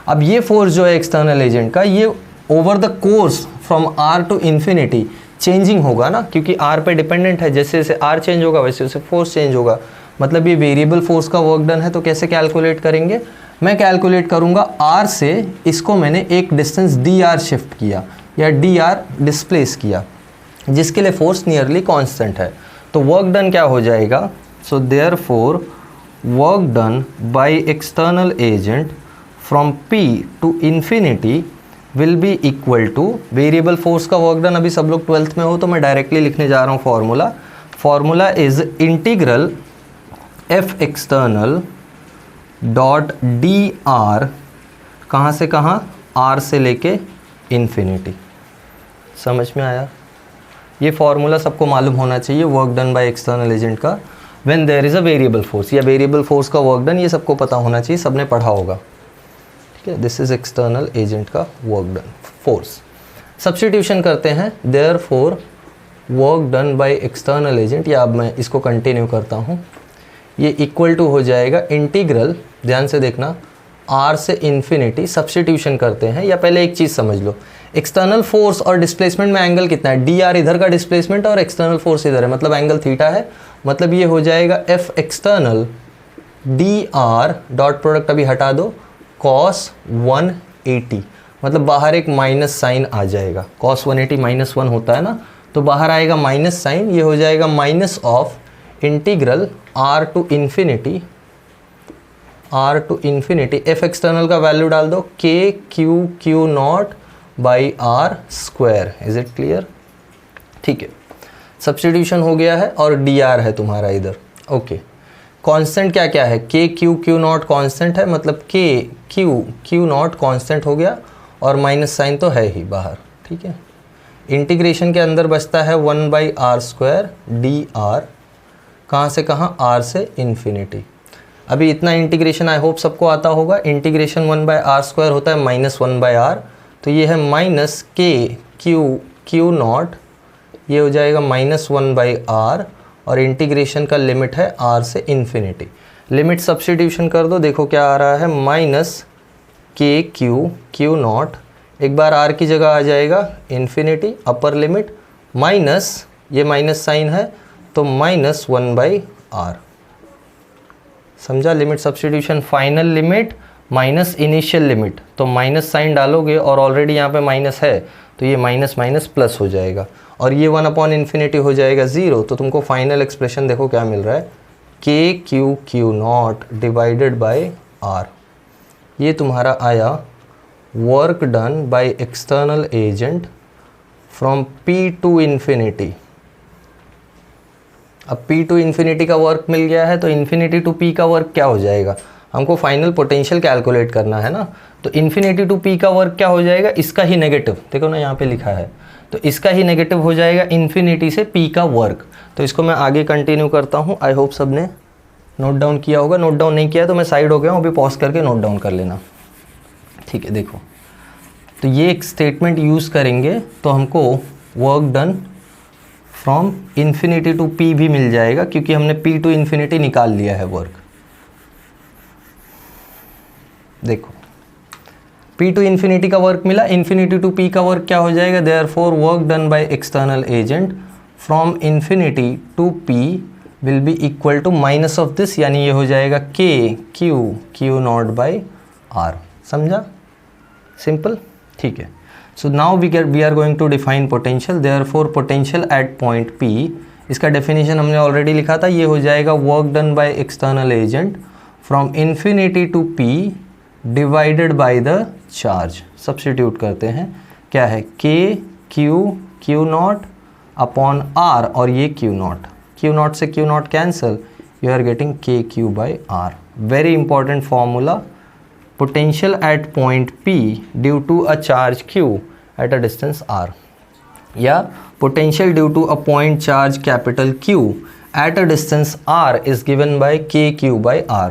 अब ये फोर्स जो है एक्सटर्नल एजेंट का, ये over the course from R to infinity changing होगा ना, क्योंकि R पे डिपेंडेंट है। जैसे जैसे R चेंज होगा वैसे वैसे फोर्स चेंज होगा। मतलब ये वेरिएबल फोर्स का वर्क डन है, तो कैसे कैलकुलेट करेंगे, मैं कैलकुलेट करूँगा R से इसको मैंने एक डिस्टेंस dr शिफ्ट किया या dr डिस्प्लेस किया, जिसके लिए फोर्स नियरली कॉन्स्टेंट है। तो वर्क डन क्या हो जाएगा, so therefore work done by external agent from P to infinity will be equal to variable force का वर्क डन। अभी सब लोग 12th में हो तो मैं डायरेक्टली लिखने जा रहा हूँ formula. Formula is integral F external dot dr, कहाँ से कहाँ, R से लेके इन्फिनिटी। समझ में आया। ये फॉर्मूला सबको मालूम होना चाहिए work done by external agent का when there is a variable force, या वेरिएबल फोर्स का वर्क डन, ये सबको पता होना चाहिए, सबने पढ़ा होगा, ठीक है। दिस इज एक्सटर्नल एजेंट का वर्क डन फोर्स। सब्स्टिट्यूशन करते हैं, therefore work done by external agent, या अब मैं इसको कंटिन्यू करता हूँ, ये इक्वल टू हो जाएगा इंटीग्रल, ध्यान से देखना, R से इन्फिनिटी। सब्स्टिट्यूशन करते हैं, या पहले एक चीज़ समझ लो, एक्सटर्नल फोर्स और डिस्प्लेसमेंट में एंगल कितना है, dr इधर का डिस्प्लेसमेंट और एक्सटर्नल फोर्स इधर है, मतलब एंगल थीटा है। मतलब ये हो जाएगा F external dr dot product अभी हटा दो, cos 180, मतलब बाहर एक माइनस साइन आ जाएगा। cos 180 -1 होता है ना, तो बाहर आएगा माइनस साइन, ये हो जाएगा minus of integral R to infinity, R to infinity, F external का वैल्यू डाल दो, KQ/r²। इज इट क्लियर, ठीक है। सब्स्टिट्यूशन हो गया है और dr है तुम्हारा इधर, ओके। कांस्टेंट क्या क्या है, Q0 कांस्टेंट है, मतलब Q0 कांस्टेंट हो गया, और माइनस साइन तो है ही बाहर, ठीक है। इंटीग्रेशन के अंदर बचता है 1/r² dr, कहाँ से कहाँ, R से इन्फिनिटी। अभी इतना इंटीग्रेशन आई होप सबको आता होगा। इंटीग्रेशन 1/r² होता है -1/r, तो ये है माइनस Q0, ये हो जाएगा -1/r, और इंटीग्रेशन का लिमिट है R से इन्फिनिटी। लिमिट सब्स्टिट्यूशन कर दो, देखो क्या आ रहा है, -KQ0, एक बार R की जगह आ जाएगा इन्फिनिटी अपर लिमिट, माइनस, ये माइनस साइन है तो -1/r। समझा, limit substitution, final limit minus initial limit, तो माइनस साइन डालोगे और ऑलरेडी यहाँ पे माइनस है, तो ये माइनस माइनस प्लस हो जाएगा, और ये 1/इन्फिनिटी हो जाएगा 0। तो तुमको फाइनल एक्सप्रेशन देखो क्या मिल रहा है, KQ0 डिवाइडेड बाय R। ये तुम्हारा आया work done by external agent from P to infinity. अब P टू इन्फिनिटी का वर्क मिल गया है, तो इन्फिनिटी टू P का वर्क क्या हो जाएगा, हमको फाइनल पोटेंशियल कैलकुलेट करना है ना। तो इन्फिनिटी टू P का वर्क क्या हो जाएगा, इसका ही नेगेटिव, देखो ना यहाँ पे लिखा है, तो इसका ही नेगेटिव हो जाएगा इन्फिनिटी से P का वर्क। तो इसको मैं आगे कंटिन्यू करता हूँ। आई होप सब ने नोट डाउन किया होगा, नोट डाउन नहीं किया तो मैं साइड हो गया हूँ, अभी पॉज करके नोट डाउन कर लेना, ठीक है। देखो, तो ये एक स्टेटमेंट यूज़ करेंगे तो हमको work done from infinity to P भी मिल जाएगा, क्योंकि हमने P टू इन्फिनिटी निकाल लिया है वर्क। देखो, P टू इन्फिनिटी का वर्क मिला, इन्फिनिटी टू P का वर्क क्या हो जाएगा, therefore work done by external agent from infinity to P will be equal to minus of this, यानी ये हो जाएगा K Q not by R। समझा, सिंपल, ठीक है। So now we are going to define potential, therefore potential at point P, इसका definition हमने already लिखा था, ये हो जाएगा work done by external agent from infinity to P divided by the charge. Substitute करते हैं, क्या है, Q नॉट अपॉन R, और ये Q नॉट से Q not cancel, you are getting KQ by R। Very important formula, potential at point P due to a charge Q at a distance R, या potential due to a point charge capital Q at a distance R is given by KQ by R।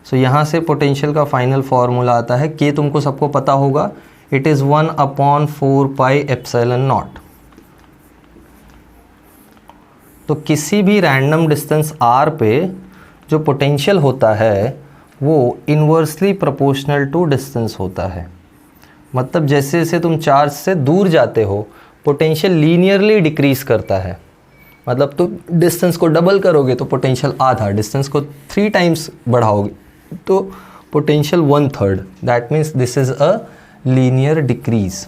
so यहाँ से potential का final formula आता है, K तुमको सबको पता होगा, it is 1/4 pi epsilon naught। तो किसी भी रैंडम डिस्टेंस R पे जो पोटेंशियल होता है वो इन्वर्सली प्रोपोर्शनल टू डिस्टेंस होता है। मतलब जैसे जैसे तुम चार्ज से दूर जाते हो पोटेंशियल लीनियरली डिक्रीज करता है। मतलब तुम डिस्टेंस को डबल करोगे तो पोटेंशियल आधा, डिस्टेंस को 3 टाइम्स बढ़ाओगे तो potential 1/3। That means this is a linear decrease.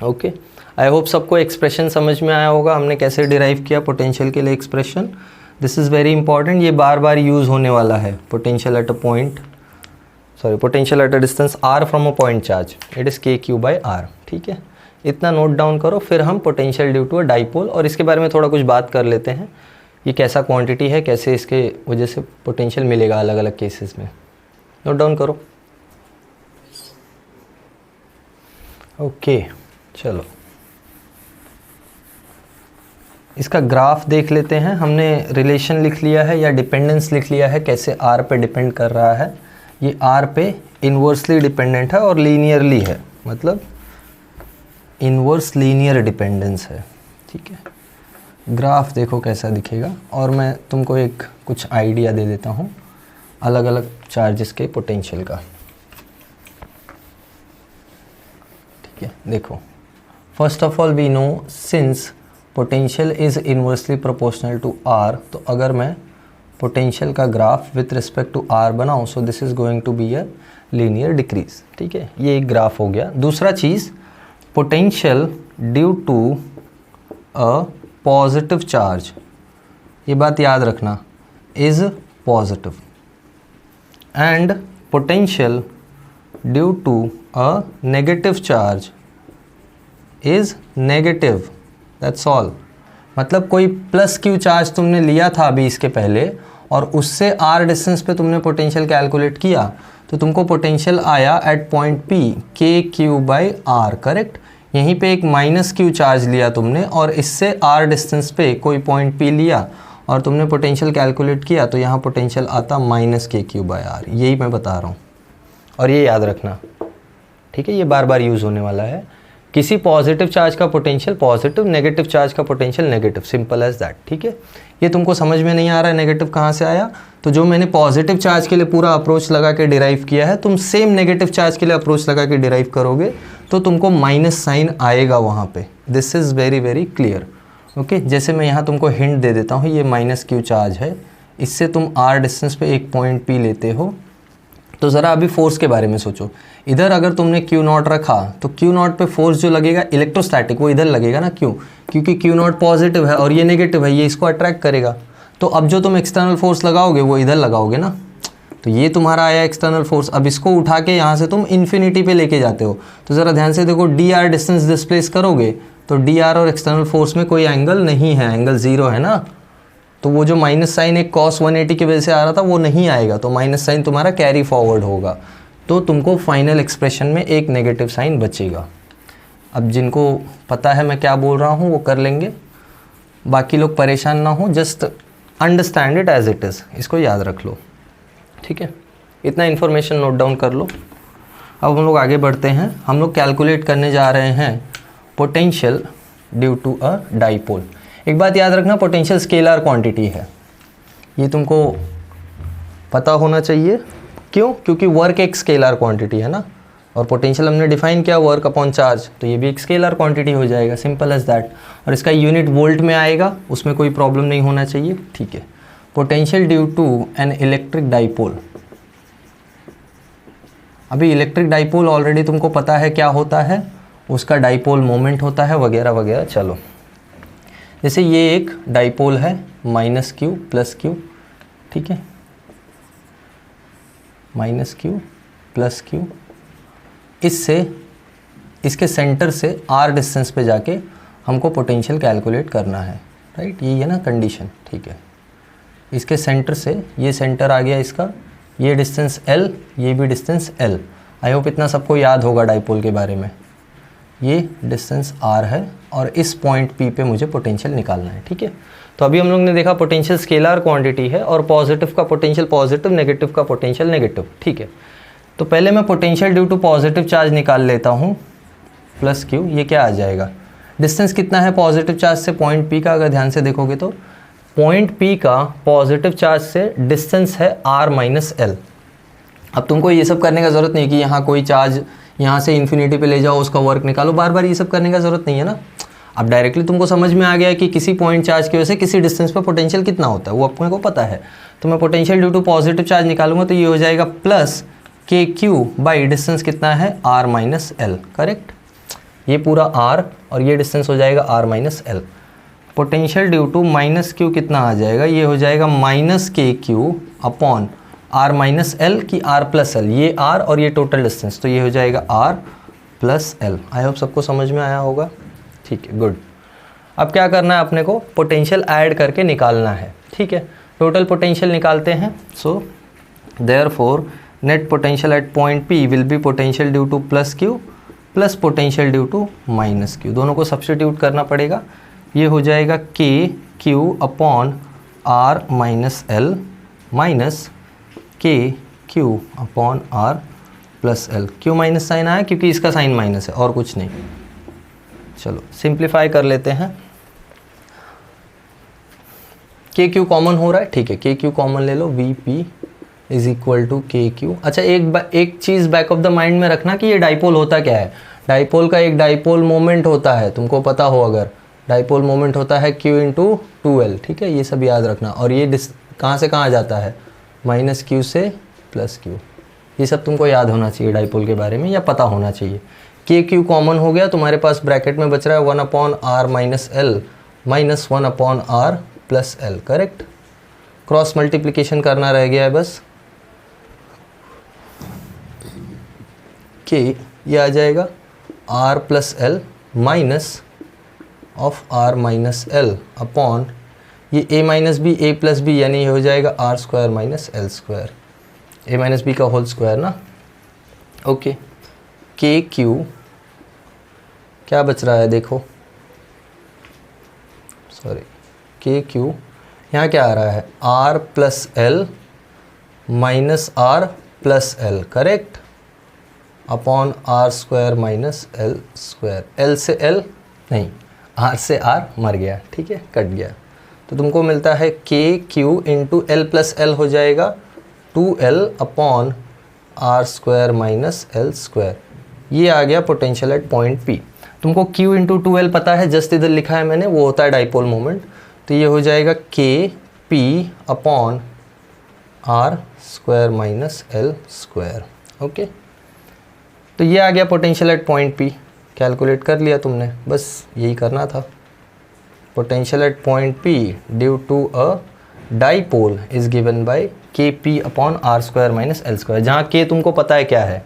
Okay, I hope सबको एक्सप्रेशन समझ में आया होगा, हमने कैसे डिराइव किया पोटेंशियल के लिए expression. This is very important, ये बार बार यूज़ होने वाला है। Potential at a distance R from a point charge, it is KQ by R। ठीक है, इतना नोट डाउन करो, फिर हम potential due to a dipole और इसके बारे में थोड़ा कुछ बात कर लेते हैं। ये कैसा क्वांटिटी है, कैसे इसके वजह से पोटेंशियल मिलेगा अलग अलग केसेस में। नोट डाउन करो। ओके, चलो इसका ग्राफ देख लेते हैं। हमने रिलेशन लिख लिया है या डिपेंडेंस लिख लिया है, कैसे R पे डिपेंड कर रहा है। ये R पे इन्वर्सली डिपेंडेंट है और लीनियरली है, मतलब इन्वर्स लीनियर डिपेंडेंस है। ठीक है, ग्राफ देखो कैसा दिखेगा और मैं तुमको एक कुछ आइडिया दे देता हूँ अलग अलग चार्जेस के पोटेंशियल का। ठीक है, देखो first of all we know since potential is inversely proportional to R, तो अगर मैं पोटेंशियल का graph with respect to R बनाऊँ so this is going to be a linear decrease. ठीक है, ये एक ग्राफ हो गया। दूसरा चीज़, potential due to a positive charge, ये बात याद रखना, is positive, and potential due to a negative charge is negative. That's all. मतलब कोई प्लस Q चार्ज तुमने लिया था अभी इसके पहले और उससे R डिस्टेंस पे तुमने पोटेंशियल कैलकुलेट किया तो तुमको पोटेंशियल आया at point P KQ by R, correct. यहीं पे एक माइनस Q चार्ज लिया तुमने और इससे R डिस्टेंस पे कोई पॉइंट P लिया और तुमने पोटेंशियल कैलकुलेट किया तो यहाँ पोटेंशियल आता माइनस KQ बाई R। यही मैं बता रहा हूँ और ये याद रखना। ठीक है, ये बार बार यूज़ होने वाला है। किसी पॉजिटिव चार्ज का पोटेंशियल पॉजिटिव, नेगेटिव चार्ज का potential negative, simple as that. ठीक है, ये तुमको समझ में नहीं आ रहा है नेगेटिव कहाँ से आया, तो जो मैंने पॉजिटिव चार्ज के लिए पूरा अप्रोच लगा के डिराइव किया है, तुम सेम नेगेटिव चार्ज के लिए अप्रोच लगा के डिराइव करोगे तो तुमको माइनस साइन आएगा वहाँ पे। This is very very clear. Okay, जैसे मैं यहाँ तुमको हिंट दे देता हूँ, ये माइनस Q चार्ज है, इससे तुम R डिस्टेंस पे एक पॉइंट P लेते हो, तो ज़रा अभी फोर्स के बारे में सोचो। इधर अगर तुमने Q नॉट रखा तो Q नॉट पे फोर्स जो लगेगा इलेक्ट्रोस्टैटिक वो इधर लगेगा ना, क्यों? क्योंकि Q नॉट पॉजिटिव है और ये नेगेटिव है, ये इसको अट्रैक्ट करेगा। तो अब जो तुम एक्सटर्नल फोर्स लगाओगे वो इधर लगाओगे ना, तो ये तुम्हारा आया एक्सटर्नल फोर्स। अब इसको उठा के यहाँ से तुम इन्फिनिटी पे लेके जाते हो, तो ज़रा ध्यान से देखो, dr डिस्टेंस डिस्प्लेस करोगे तो dr और एक्सटर्नल फोर्स में कोई एंगल नहीं है, एंगल 0 है ना। तो वो जो माइनस साइन एक cos 180 की वजह से आ रहा था वो नहीं आएगा, तो माइनस साइन तुम्हारा कैरी फॉरवर्ड होगा, तो तुमको फाइनल एक्सप्रेशन में एक नेगेटिव साइन बचेगा। अब जिनको पता है मैं क्या बोल रहा हूँ वो कर लेंगे, बाकी लोग परेशान ना हो, just understand it as it is, इसको याद रख लो, ठीक है। इतना इन्फॉर्मेशन नोट डाउन कर लो। अब हम लोग आगे बढ़ते हैं। हम लोग कैलकुलेट करने जा रहे हैं potential due to a dipole. एक बात याद रखना, पोटेंशियल स्केलर क्वांटिटी है, ये तुमको पता होना चाहिए। क्यों? क्योंकि वर्क एक स्केलर क्वांटिटी है ना, और पोटेंशियल हमने डिफाइन किया वर्क अपॉन चार्ज, तो ये भी एक स्केलर क्वांटिटी हो जाएगा, सिंपल एज दैट। और इसका यूनिट वोल्ट में आएगा, उसमें कोई प्रॉब्लम नहीं होना चाहिए, ठीक है। Potential due to an electric dipole. अभी इलेक्ट्रिक डाइपोल ऑलरेडी तुमको पता है क्या होता है, उसका डाइपोल मोमेंट होता है वगैरह वगैरह। चलो, जैसे ये एक डाइपोल है माइनस क्यू प्लस क्यू, ठीक है, माइनस क्यू प्लस क्यू, इससे इसके सेंटर से आर डिस्टेंस पे जाके हमको पोटेंशियल कैलकुलेट करना है, राइट, ये है ना कंडीशन, ठीक है। इसके सेंटर से, ये सेंटर आ गया इसका, ये डिस्टेंस L, ये भी डिस्टेंस L। आई होप इतना सबको याद होगा डाइपोल के बारे में। ये डिस्टेंस R है और इस पॉइंट P पे मुझे पोटेंशियल निकालना है, ठीक है। तो अभी हम लोग ने देखा पोटेंशियल स्केलर क्वांटिटी है और पॉजिटिव का पोटेंशियल पॉजिटिव, नेगेटिव का पोटेंशियल नेगेटिव, ठीक है। तो पहले मैं potential due to positive charge निकाल लेता हूँ, प्लस क्यू, ये क्या आ जाएगा, डिस्टेंस कितना है पॉजिटिव चार्ज से पॉइंट P का, अगर ध्यान से देखोगे तो पॉइंट P का पॉजिटिव चार्ज से डिस्टेंस है R माइनस L। अब तुमको ये सब करने का ज़रूरत नहीं कि यहाँ कोई चार्ज यहाँ से इन्फिनिटी पे ले जाओ उसका वर्क निकालो, बार बार ये सब करने का ज़रूरत नहीं है ना। अब डायरेक्टली तुमको समझ में आ गया कि किसी पॉइंट चार्ज की वजह से किसी डिस्टेंस पे पोटेंशियल कितना होता है वो अपने को पता है। तो मैं potential due to positive charge निकालूंगा तो ये हो जाएगा प्लस के क्यू बाई डिस्टेंस कितना है R माइनस L, करेक्ट। ये पूरा R और ये डिस्टेंस हो जाएगा R minus L। Potential due to minus Q कितना आ जाएगा, ये हो जाएगा minus K Q upon R minus L की R प्लस L, ये R और ये टोटल डिस्टेंस, तो ये हो जाएगा R plus L। I hope सबको समझ में आया होगा, ठीक है, गुड। अब क्या करना है अपने को, पोटेंशियल ऐड करके निकालना है, ठीक है। टोटल पोटेंशियल निकालते हैं। So therefore net potential at point P will be potential due to plus Q plus potential due to minus Q, दोनों को सब्स्टिट्यूट करना पड़ेगा। ये हो जाएगा K Q upon R minus L minus K Q upon R plus L। क्यों minus sign आया, क्योंकि इसका साइन माइनस है और कुछ नहीं। चलो सिंप्लीफाई कर लेते हैं। के क्यू कॉमन हो रहा है, ठीक है, के क्यू कॉमन ले लो, V P is equal to K Q. अच्छा, एक चीज़ बैक ऑफ द माइंड में रखना कि ये डाइपोल होता क्या है। डाइपोल का एक डाइपोल मोमेंट होता है, तुमको पता हो अगर, डाइपोल मोमेंट होता है Q इंटू 2L, ठीक है, ये सब याद रखना। और ये कहाँ से कहाँ जाता है, माइनस क्यू से प्लस क्यू, ये सब तुमको याद होना चाहिए डाइपोल के बारे में, या पता होना चाहिए। के क्यू कॉमन हो गया, तुम्हारे पास ब्रैकेट में बच रहा है 1 upon R minus L minus 1 upon R plus L, correct. Cross multiplication करना रह गया है बस, के ये आ जाएगा R plus L minus of R minus L upon ये a minus B, a plus B, यानी ये हो जाएगा R square minus L square, a minus B का होल स्क्वायर ना, ओके। के क्यू क्या बच रहा है देखो, सॉरी, के क्यू यहाँ क्या आ रहा है, R plus L minus R plus L, correct, upon R square minus L square. L से L नहीं, R से R मर गया, ठीक है, कट गया। तो तुमको मिलता है के Q into L plus L हो जाएगा 2L upon R square minus L square. ये आ गया पोटेंशियल एट पॉइंट P। तुमको Q इंटू 2L पता है, जस्ट इधर लिखा है मैंने, वो होता है डाइपोल मोमेंट। तो ये हो जाएगा K P upon R square minus L square, okay. तो ये आ गया potential at point P, calculate कर लिया तुमने, बस यही करना था। Potential at point P due to a dipole is given by K P upon R square minus L square, जहाँ K तुमको पता है क्या है,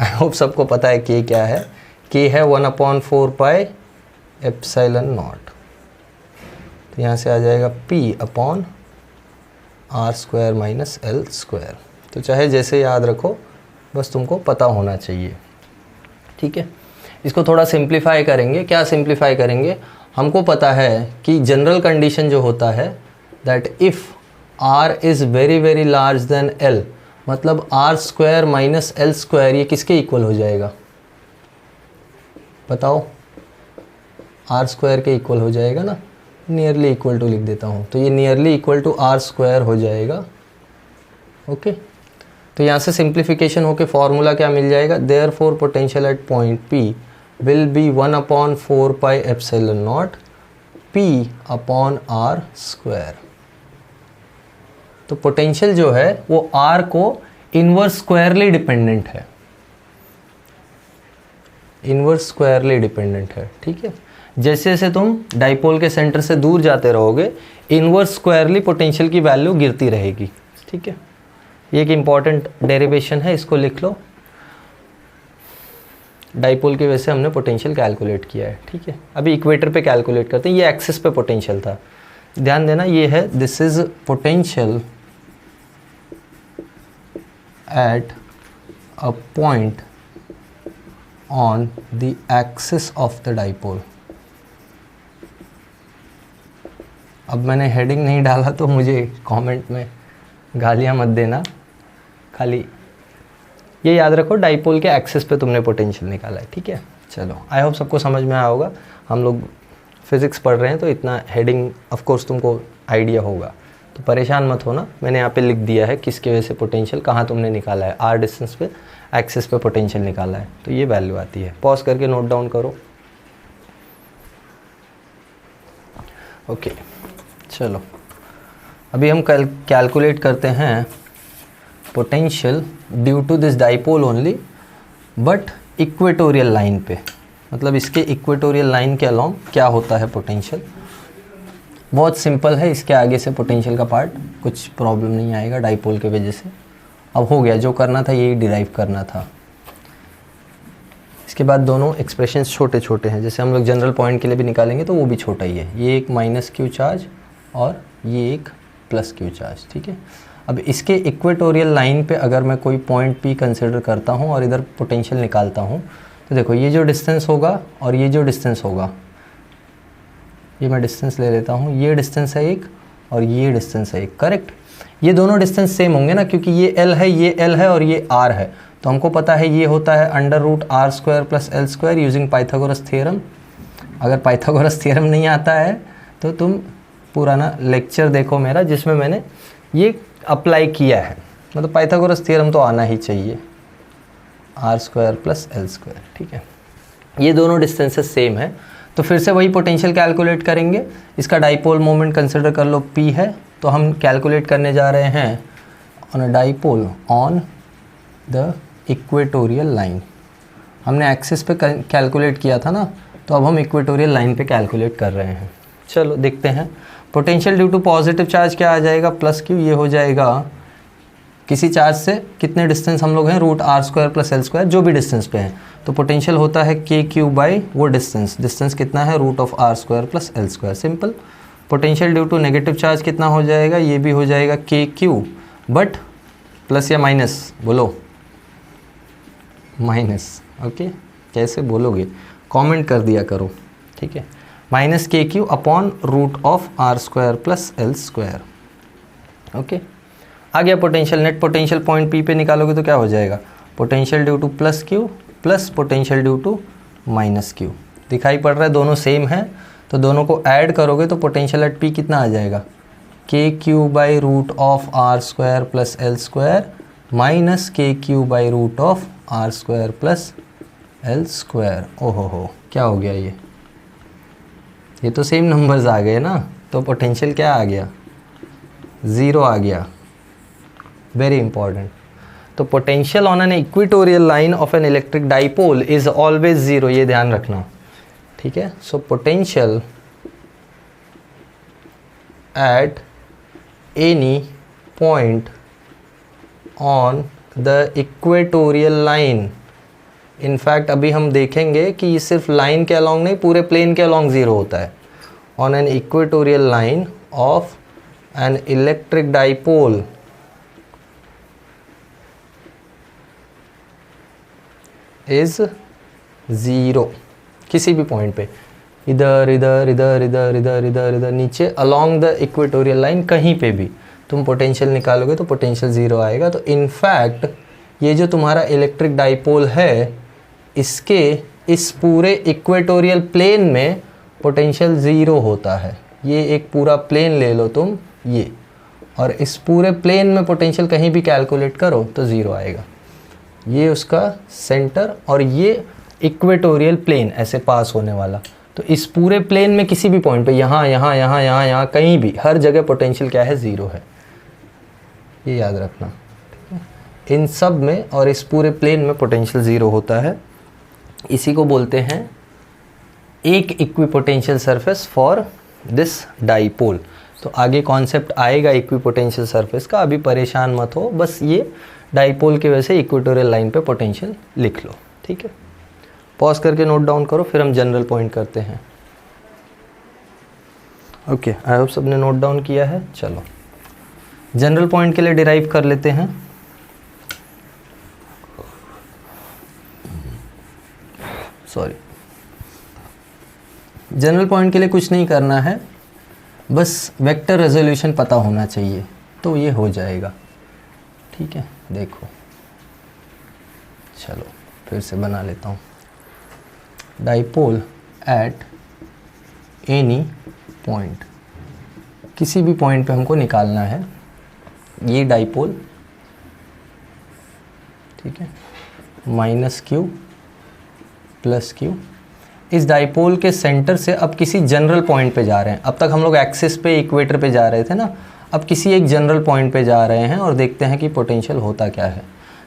आई होप सबको पता है K क्या है। K है 1 अपॉन 4 पाई एप्सिलॉन नॉट, तो यहाँ से आ जाएगा P upon R square minus L square. तो चाहे जैसे याद रखो, बस तुमको पता होना चाहिए, ठीक है। इसको थोड़ा सिंप्लीफाई करेंगे। क्या सिंप्लीफाई करेंगे? हमको पता है कि जनरल कंडीशन जो होता है that if r is very very large than l, मतलब R square minus L square ये किसके इक्वल हो जाएगा बताओ? आर स्क्वायर के इक्वल हो जाएगा ना, नियरली इक्वल टू लिख देता हूँ, तो ये nearly equal to are square हो जाएगा। ओके, तो यहाँ से सिंप्लीफिकेशन होके फॉर्मूला क्या मिल जाएगा? Therefore potential at point P will be 1/4 pi epsilon naught P upon R square. तो पोटेंशियल जो है वो R को इनवर्स स्क्वायरली डिपेंडेंट है, इनवर्स स्क्वायरली डिपेंडेंट है, ठीक है। जैसे जैसे तुम डाइपोल के सेंटर से दूर जाते रहोगे, इनवर्स स्क्वायरली पोटेंशियल की वैल्यू गिरती रहेगी, ठीक है। ये एक इम्पॉर्टेंट डेरिवेशन है, इसको लिख लो। डाइपोल की वजह से हमने पोटेंशियल कैलकुलेट किया है, ठीक है। अभी इक्वेटर पे कैलकुलेट करते हैं। ये एक्सिस पे पोटेंशियल था, ध्यान देना। ये है, this is potential at a point on the axis of the dipole. अब मैंने हेडिंग नहीं डाला तो मुझे कमेंट में गालियाँ मत देना, खाली ये याद रखो डाइपोल के एक्सिस पे तुमने पोटेंशियल निकाला है, ठीक है। चलो, आई होप सबको समझ में आया होगा। हम लोग फिज़िक्स पढ़ रहे हैं तो इतना हेडिंग ऑफ कोर्स तुमको आइडिया होगा, तो परेशान मत होना। मैंने यहाँ पे लिख दिया है किसकी वजह से पोटेंशियल, कहाँ तुमने निकाला है, आर डिस्टेंस पे एक्सिस पे पोटेंशियल निकाला है, तो ये वैल्यू आती है। पॉज करके नोट डाउन करो। ओके, चलो अभी हम कैलकुलेट करते हैं potential due to this dipole only, but equatorial line पे, मतलब इसके इक्वेटोरियल लाइन के अलोंग क्या होता है पोटेंशियल। बहुत सिंपल है, इसके आगे से पोटेंशियल का पार्ट कुछ प्रॉब्लम नहीं आएगा डाइपोल के वजह से। अब हो गया, जो करना था यही डिराइव करना था। इसके बाद दोनों एक्सप्रेशंस छोटे छोटे हैं, जैसे हम लोग जनरल पॉइंट के लिए भी निकालेंगे तो वो भी छोटा ही है। ये एक माइनस क्यू चार्ज और ये एक प्लस क्यू चार्ज, ठीक है। अब इसके इक्वेटोरियल लाइन पे अगर मैं कोई पॉइंट P कंसिडर करता हूँ और इधर पोटेंशियल निकालता हूँ, तो देखो ये जो डिस्टेंस होगा और ये जो डिस्टेंस होगा, ये मैं डिस्टेंस ले लेता हूँ, ये डिस्टेंस है एक और ये डिस्टेंस है एक, करेक्ट। ये दोनों डिस्टेंस सेम होंगे ना, क्योंकि ये L है, ये L है और ये R है। तो हमको पता है ये होता है √r square plus L square using Pythagoras theorem. अगर पाइथागोरस थ्योरम नहीं आता है तो तुम पुराना लेक्चर देखो मेरा, जिसमें मैंने ये अप्लाई किया है। मतलब पाइथागोरस थ्योरम तो आना ही चाहिए, R square plus L square, ठीक है। ये दोनों डिस्टेंसेस सेम है, तो फिर से वही पोटेंशियल कैलकुलेट करेंगे। इसका डाइपोल मोमेंट कंसिडर कर लो P है, तो हम कैलकुलेट करने जा रहे हैं on a dipole on the equatorial line. हमने एक्सिस पे कैलकुलेट किया था ना, तो अब हम इक्वेटोरियल लाइन पे कैलकुलेट कर रहे हैं। चलो देखते हैं। Potential due to positive charge क्या आ जाएगा? Plus Q. ये हो जाएगा किसी चार्ज से कितने डिस्टेंस हम लोग हैं, √r square plus L square, जो भी डिस्टेंस पे है। तो पोटेंशियल होता है KQ बाई वो डिस्टेंस। डिस्टेंस कितना है? √r square plus L square, simple. Potential due to negative charge कितना हो जाएगा? ये भी हो जाएगा KQ, बट प्लस या माइनस बोलो? माइनस। ओके, कैसे बोलोगे? कमेंट कर दिया करो, ठीक है। Minus KQ upon √r square plus L square. Okay, आ गया potential. Net potential point P पे निकालोगे तो क्या हो जाएगा? Potential due to plus Q plus potential due to minus Q. दिखाई पड़ रहा है दोनों सेम है, तो दोनों को ऐड करोगे तो पोटेंशियल एट P कितना आ जाएगा? KQ by √r square plus L square minus KQ by √r square plus L square. ओहो हो, क्या हो गया? ये तो सेम नंबर्स आ गए ना, तो पोटेंशियल क्या आ गया? 0 आ गया। Very important. तो potential on an equatorial line of an electric dipole is always 0, ये ध्यान रखना, ठीक है। So potential at any point on the equatorial line, in fact अभी हम देखेंगे कि ये सिर्फ लाइन के अलॉन्ग नहीं, पूरे प्लेन के अलॉन्ग 0 होता है। on an equatorial line of an electric dipole is 0, किसी भी पॉइंट पे, इधर इधर इधर इधर इधर इधर इधर नीचे along the equatorial line कहीं पे भी तुम पोटेंशियल निकालोगे तो पोटेंशियल 0 आएगा। तो इनफैक्ट ये जो तुम्हारा इलेक्ट्रिक डाइपोल है, इसके इस पूरे इक्वेटोरियल प्लेन में पोटेंशियल 0 होता है। ये एक पूरा प्लेन ले लो तुम ये, और इस पूरे प्लेन में पोटेंशियल कहीं भी कैलकुलेट करो तो 0 आएगा। ये उसका सेंटर और ये इक्वेटोरियल प्लेन ऐसे पास होने वाला। तो इस पूरे प्लेन में किसी भी पॉइंट पे यहाँ यहाँ यहाँ यहाँ यहाँ कहीं भी हर जगह पोटेंशियल क्या है, 0 है। ये याद रखना, ठीक है। इन सब में और इस पूरे प्लेन में पोटेंशियल 0 होता है। इसी को बोलते हैं एक equipotential surface for this dipole. तो आगे कॉन्सेप्ट आएगा इक्विपोटेंशियल सरफेस का, अभी परेशान मत हो, बस ये डाइपोल की वजह से इक्वेटोरियल लाइन पे पोटेंशियल लिख लो, ठीक है। पॉज करके नोट डाउन करो, फिर हम जनरल पॉइंट करते हैं। ओके, आई होप सबने नोट डाउन किया है। चलो जनरल पॉइंट के लिए डिराइव कर लेते हैं। सॉरी, जनरल पॉइंट के लिए कुछ नहीं करना है, बस वेक्टर रेजोल्यूशन पता होना चाहिए तो ये हो जाएगा, ठीक है। देखो चलो फिर से बना लेता हूँ। डाइपोल एट एनी पॉइंट, किसी भी पॉइंट पे हमको निकालना है। ये डाइपोल, ठीक है, माइनस क्यू प्लस क्यू। इस डाइपोल के सेंटर से अब किसी जनरल पॉइंट पे जा रहे हैं। अब तक हम लोग एक्सिस पे, इक्वेटर पे जा रहे थे ना, अब किसी एक जनरल पॉइंट पे जा रहे हैं और देखते हैं कि पोटेंशियल होता क्या है।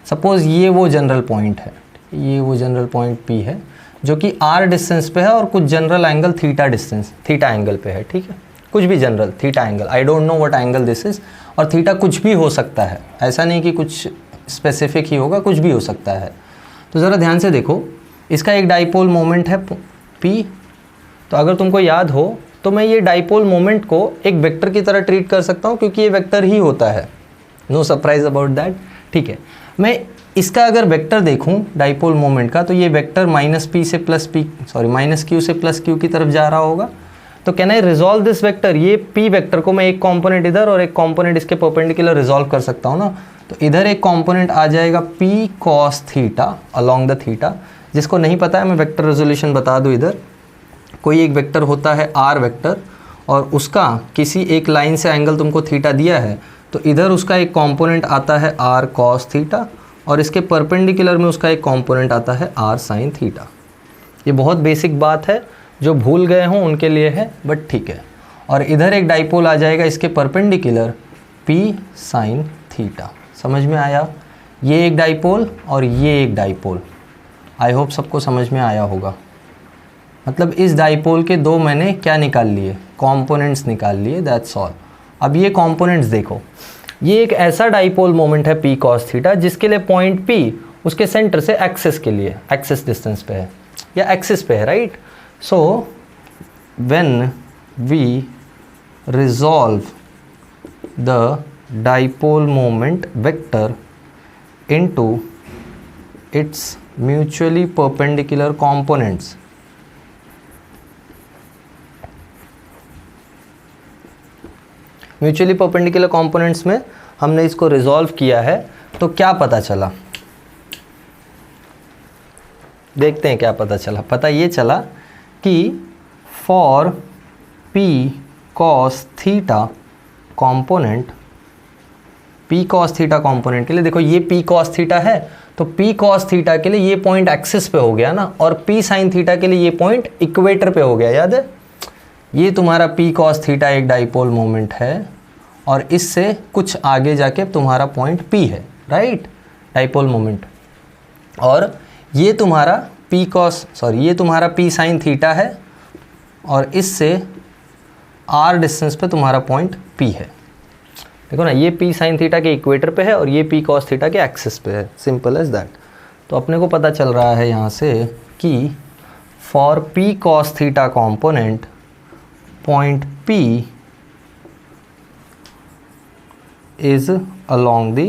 सपोज़ ये वो जनरल पॉइंट है, ये वो जनरल पॉइंट P है जो कि r डिस्टेंस पे है और कुछ जनरल एंगल थीटा एंगल पे है, ठीक है। कुछ भी general theta angle, I don't know what angle this is. और थीटा कुछ भी हो सकता है, ऐसा नहीं कि कुछ स्पेसिफिक ही होगा, कुछ भी हो सकता है। तो ज़रा ध्यान से देखो, इसका एक डाइपोल मोमेंट है P। तो अगर तुमको याद हो तो मैं ये डाइपोल मोमेंट को एक वेक्टर की तरह ट्रीट कर सकता हूँ, क्योंकि ये वेक्टर ही होता है, नो सरप्राइज अबाउट दैट, ठीक है। मैं इसका अगर वेक्टर देखूं डाइपोल मोमेंट का, तो ये वेक्टर माइनस Q से प्लस Q की तरफ जा रहा होगा। तो can I resolve this vector? ये P वेक्टर को मैं एक कंपोनेंट इधर और एक कंपोनेंट इसके परपेंडिकुलर रिजॉल्व कर सकता हूँ ना। तो इधर एक कंपोनेंट आ जाएगा P cos theta along the theta. जिसको नहीं पता है मैं वेक्टर रेजोल्यूशन बता दूँ। इधर कोई एक वेक्टर होता है R वेक्टर, और उसका किसी एक लाइन से एंगल तुमको थीटा दिया है, तो इधर उसका एक कंपोनेंट आता है R cos थीटा और इसके परपेंडिकुलर में उसका एक कंपोनेंट आता है R sin थीटा। ये बहुत बेसिक बात है, जो भूल गए हों उनके लिए है, बट ठीक है। और इधर एक डाइपोल आ जाएगा इसके परपेंडिकुलर P sin थीटा। समझ में आया? ये एक डाइपोल और ये एक डाइपोल। आई होप सबको समझ में आया होगा। मतलब इस डाइपोल के दो मैंने क्या निकाल लिए, कंपोनेंट्स निकाल लिए, दैट्स ऑल। अब ये कंपोनेंट्स देखो, ये एक ऐसा डाइपोल मोमेंट है P cos थीटा जिसके लिए पॉइंट P उसके सेंटर से एक्सिस के लिए, एक्सिस डिस्टेंस पे है या एक्सिस पे है, right. So when we resolve the dipole moment vector into its mutually perpendicular components, mutually perpendicular components में हमने इसको रिजॉल्व किया है, तो क्या पता चला, देखते हैं क्या पता चला। पता ये चला कि for P cos theta component, P cos theta component के लिए देखो ये P cos थीटा है, तो P cos थीटा के लिए ये पॉइंट एक्सिस पे हो गया ना, और P sin थीटा के लिए ये पॉइंट इक्वेटर पे हो गया, याद है। ये तुम्हारा P cos थीटा एक डाइपोल मोमेंट है और इससे कुछ आगे जाके तुम्हारा पॉइंट P है, राइट, डाइपोल मोमेंट। और ये तुम्हारा ये तुम्हारा P sin थीटा है और इससे R डिस्टेंस पे तुम्हारा पॉइंट P है। देखो ना, ये P sin थीटा के इक्वेटर पे है और ये P cos थीटा के एक्सिस पे है, सिंपल एज दैट। तो अपने को पता चल रहा है यहाँ से कि for P cos theta component point P is along the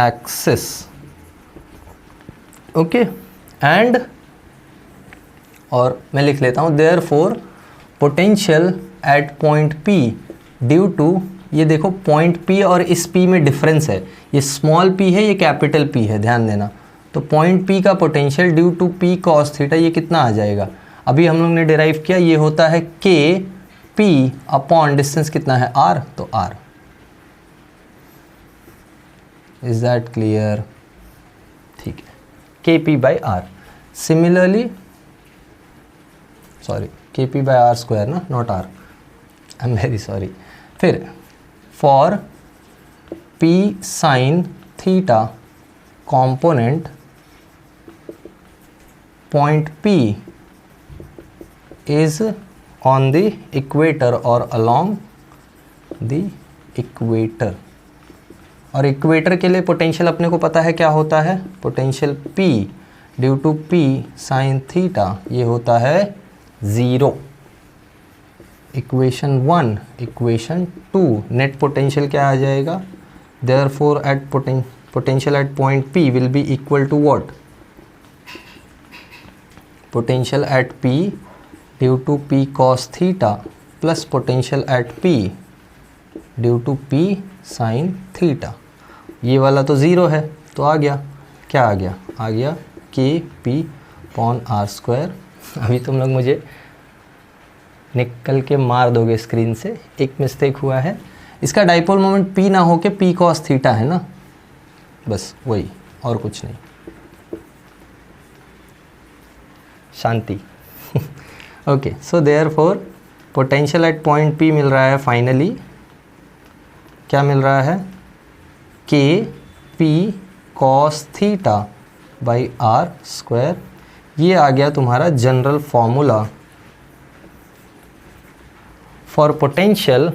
axis. Okay, and और मैं लिख लेता हूँ therefore potential at point P due to, ये देखो पॉइंट P और इस P में डिफरेंस है, ये स्मॉल p है, ये कैपिटल P है, ध्यान देना। तो पॉइंट P का potential due to P cos theta ये कितना आ जाएगा, अभी हम लोग ने डिराइव किया, ये होता है K P अपॉन डिस्टेंस कितना है R, तो R। Is that clear? ठीक है, K P by R. Similarly sorry, K P by R square ना, not R, I am very sorry. फिर for P sine theta component point P is on the equator और along the equator. और equator के लिए potential अपने को पता है क्या होता है, potential P due to P sine theta ये होता है 0। इक्वेशन 1, इक्वेशन 2, नेट पोटेंशियल क्या आ जाएगा, therefore at potential at point P will be equal to what, potential at P due to P cos theta plus potential at P due to P sine theta. ये वाला तो zero है, तो आ गया, क्या आ गया, आ गया के पी पॉन आर स्क्वायर। अभी तुम लोग मुझे निकल के मार दोगे स्क्रीन से, एक मिस्टेक हुआ है, इसका डाइपोल मोमेंट P ना हो के P cos थीटा है ना, बस वही, और कुछ नहीं। शांति। Okay, so therefore potential at point P मिल रहा है फाइनली, क्या मिल रहा है, K P cos theta by R square. ये आ गया तुम्हारा general formula for potential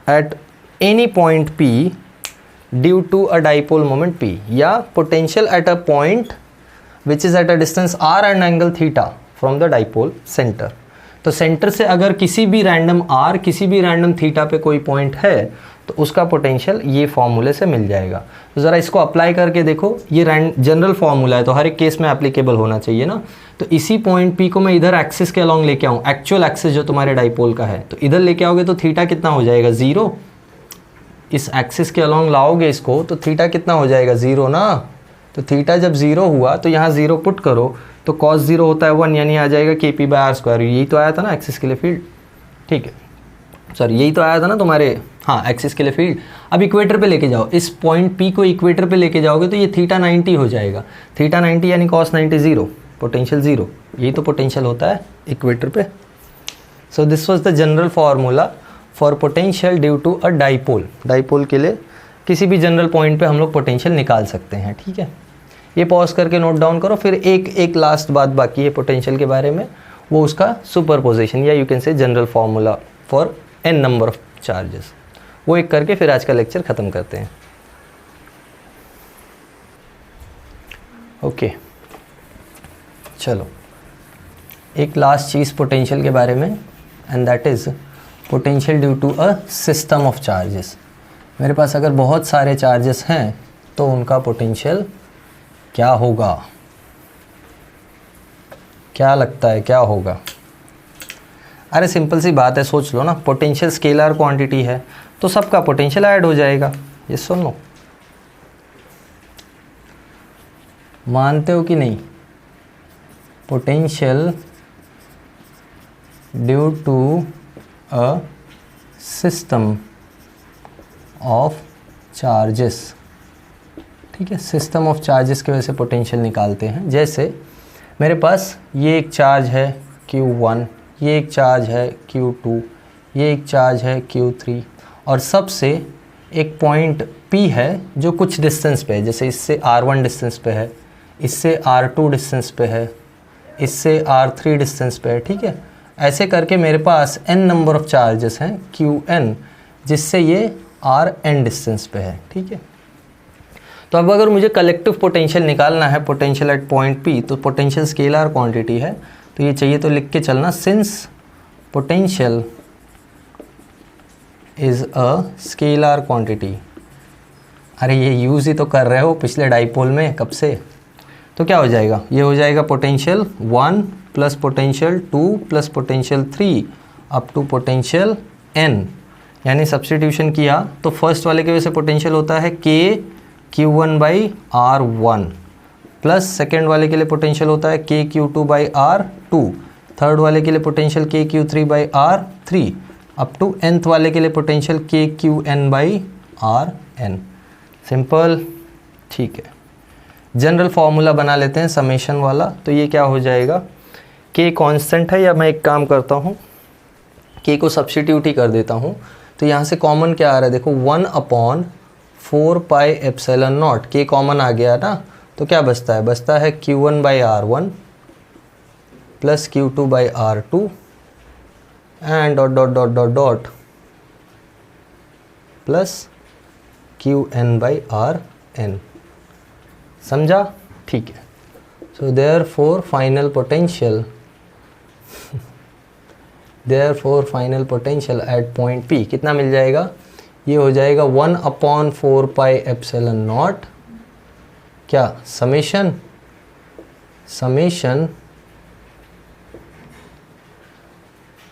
at any point P due to a dipole moment P, या potential at a point which is at a distance r and angle theta from the dipole center. तो center से अगर किसी भी random r, किसी भी random theta पे कोई पॉइंट है तो उसका पोटेंशियल ये फॉर्मूले से मिल जाएगा। तो ज़रा इसको अप्लाई करके देखो, ये जनरल फॉर्मूला है तो हर एक केस में एप्लीकेबल होना चाहिए ना। तो इसी पॉइंट P को मैं इधर एक्सिस के अलॉन्ग लेके आऊँ, एक्चुअल एक्सिस जो तुम्हारे डाइपोल का है, तो इधर लेके आओगे तो थीटा कितना हो जाएगा, 0। इस एक्सिस के अलॉन्ग लाओगे इसको तो थीटा कितना हो जाएगा, 0 ना। तो थीटा जब 0 हुआ तो यहाँ 0 पुट करो तो cos 0 होता है 1, यानी आ जाएगा K P by R square. यही तो आया था ना एक्सिस के लिए फील्ड, ठीक है, सॉरी यही तो आया था ना तुम्हारे, हाँ एक्सिस के लिए फील्ड। अब इक्वेटर पे लेके जाओ, इस पॉइंट P को इक्वेटर पे लेके जाओगे तो ये थीटा 90 हो जाएगा, थीटा 90 यानी cos 90 0, पोटेंशियल 0, यही तो पोटेंशियल होता है इक्वेटर पे। So this was the general formula for potential due to a dipole. Dipole के लिए किसी भी जनरल पॉइंट पे हम लोग पोटेंशियल निकाल सकते हैं, ठीक है। ये पॉज करके नोट डाउन करो, फिर एक लास्ट बात बाकी है पोटेंशियल के बारे में, वो उसका सुपरपोजिशन या you can say general formula for n number of charges, वो एक करके फिर आज का लेक्चर ख़त्म करते हैं। ओके चलो, एक लास्ट चीज़ पोटेंशियल के बारे में, and that is potential due to a system of charges. मेरे पास अगर बहुत सारे चार्जेस हैं तो उनका पोटेंशियल क्या होगा, क्या लगता है क्या होगा? अरे सिंपल सी बात है, सोच लो ना, पोटेंशियल स्केलर क्वांटिटी है तो सबका पोटेंशियल ऐड हो जाएगा। ये सुन लो, मानते हो कि नहीं? Potential due to a system of charges, ठीक है, सिस्टम ऑफ चार्जेस की वजह से पोटेंशियल निकालते हैं। जैसे मेरे पास ये एक चार्ज है Q1, ये एक चार्ज है Q2, ये एक चार्ज है Q3, और सबसे एक पॉइंट P है जो कुछ डिस्टेंस पे है, जैसे इससे R1 डिस्टेंस पे है, इससे R2 डिस्टेंस पे है, इससे R3 डिस्टेंस पे है, ठीक है। ऐसे करके मेरे पास n नंबर ऑफ चार्जेस हैं Qn, जिससे ये Rn डिस्टेंस पे है, ठीक है। तो अब अगर मुझे कलेक्टिव पोटेंशियल निकालना है, पोटेंशियल एट पॉइंट P, तो पोटेंशियल स्केलर क्वांटिटी है तो ये चाहिए, तो लिख के चलना, since potential is a scalar quantity. अरे ये यूज़ ही तो कर रहे हो पिछले डाइपोल में कब से। तो क्या हो जाएगा, ये हो जाएगा potential 1 plus potential 2 plus potential 3 up to potential n। यानी सब्स्टिट्यूशन किया तो फर्स्ट वाले के वजह से पोटेंशियल होता है k q1 by r1 plus second वाले के लिए पोटेंशियल होता है k q2 by r2, third वाले के लिए potential k q3 by r3 up to nth वाले के लिए potential k qn by rn। Simple, ठीक है। जनरल फॉर्मूला बना लेते हैं समेशन वाला। तो ये क्या हो जाएगा, k कांस्टेंट है, या मैं एक काम करता हूँ k को सब्स्टिट्यूट ही कर देता हूँ। तो यहाँ से कॉमन क्या आ रहा है, देखो 1/4 pi epsilon naught, k common आ गया ना, तो क्या बचता है, बचता है q1 by r1 plus q2 by r2 and dot dot dot dot dot plus qn by rn। समझा, ठीक है। So therefore final potential at point P कितना मिल जाएगा, ये हो जाएगा 1/4 पाई एप्सिलॉन नॉट, क्या summation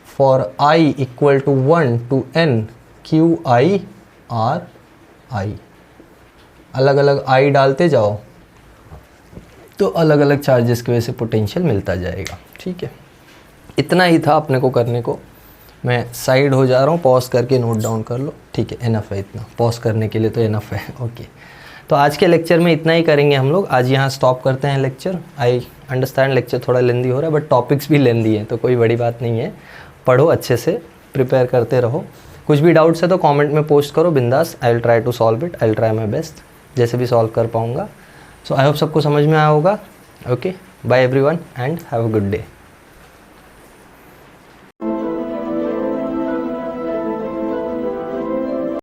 for i equal to 1 to n qi ri। अलग अलग i डालते जाओ तो अलग अलग चार्जेस की वजह से पोटेंशियल मिलता जाएगा। ठीक है, इतना ही था अपने को करने को। मैं साइड हो जा रहा हूँ, पॉज करके नोट डाउन कर लो। ठीक है, इनफ है इतना, पॉज करने के लिए तो इनफ है। ओके, तो आज के लेक्चर में इतना ही करेंगे हम लोग। आज यहाँ स्टॉप करते हैं लेक्चर। आई अंडरस्टैंड लेक्चर थोड़ा लेंदी हो रहा है, बट टॉपिक्स भी लेंदी हैं, तो कोई बड़ी बात नहीं है। पढ़ो अच्छे से, प्रिपेयर करते रहो। कुछ भी डाउट्स है तो कमेंट में पोस्ट करो बिंदास। I will try to solve it, I will try my best, जैसे भी सॉल्व कर पाऊँगा। सो आई होप सबको समझ में आया होगा। Okay, bye everyone and have a good day.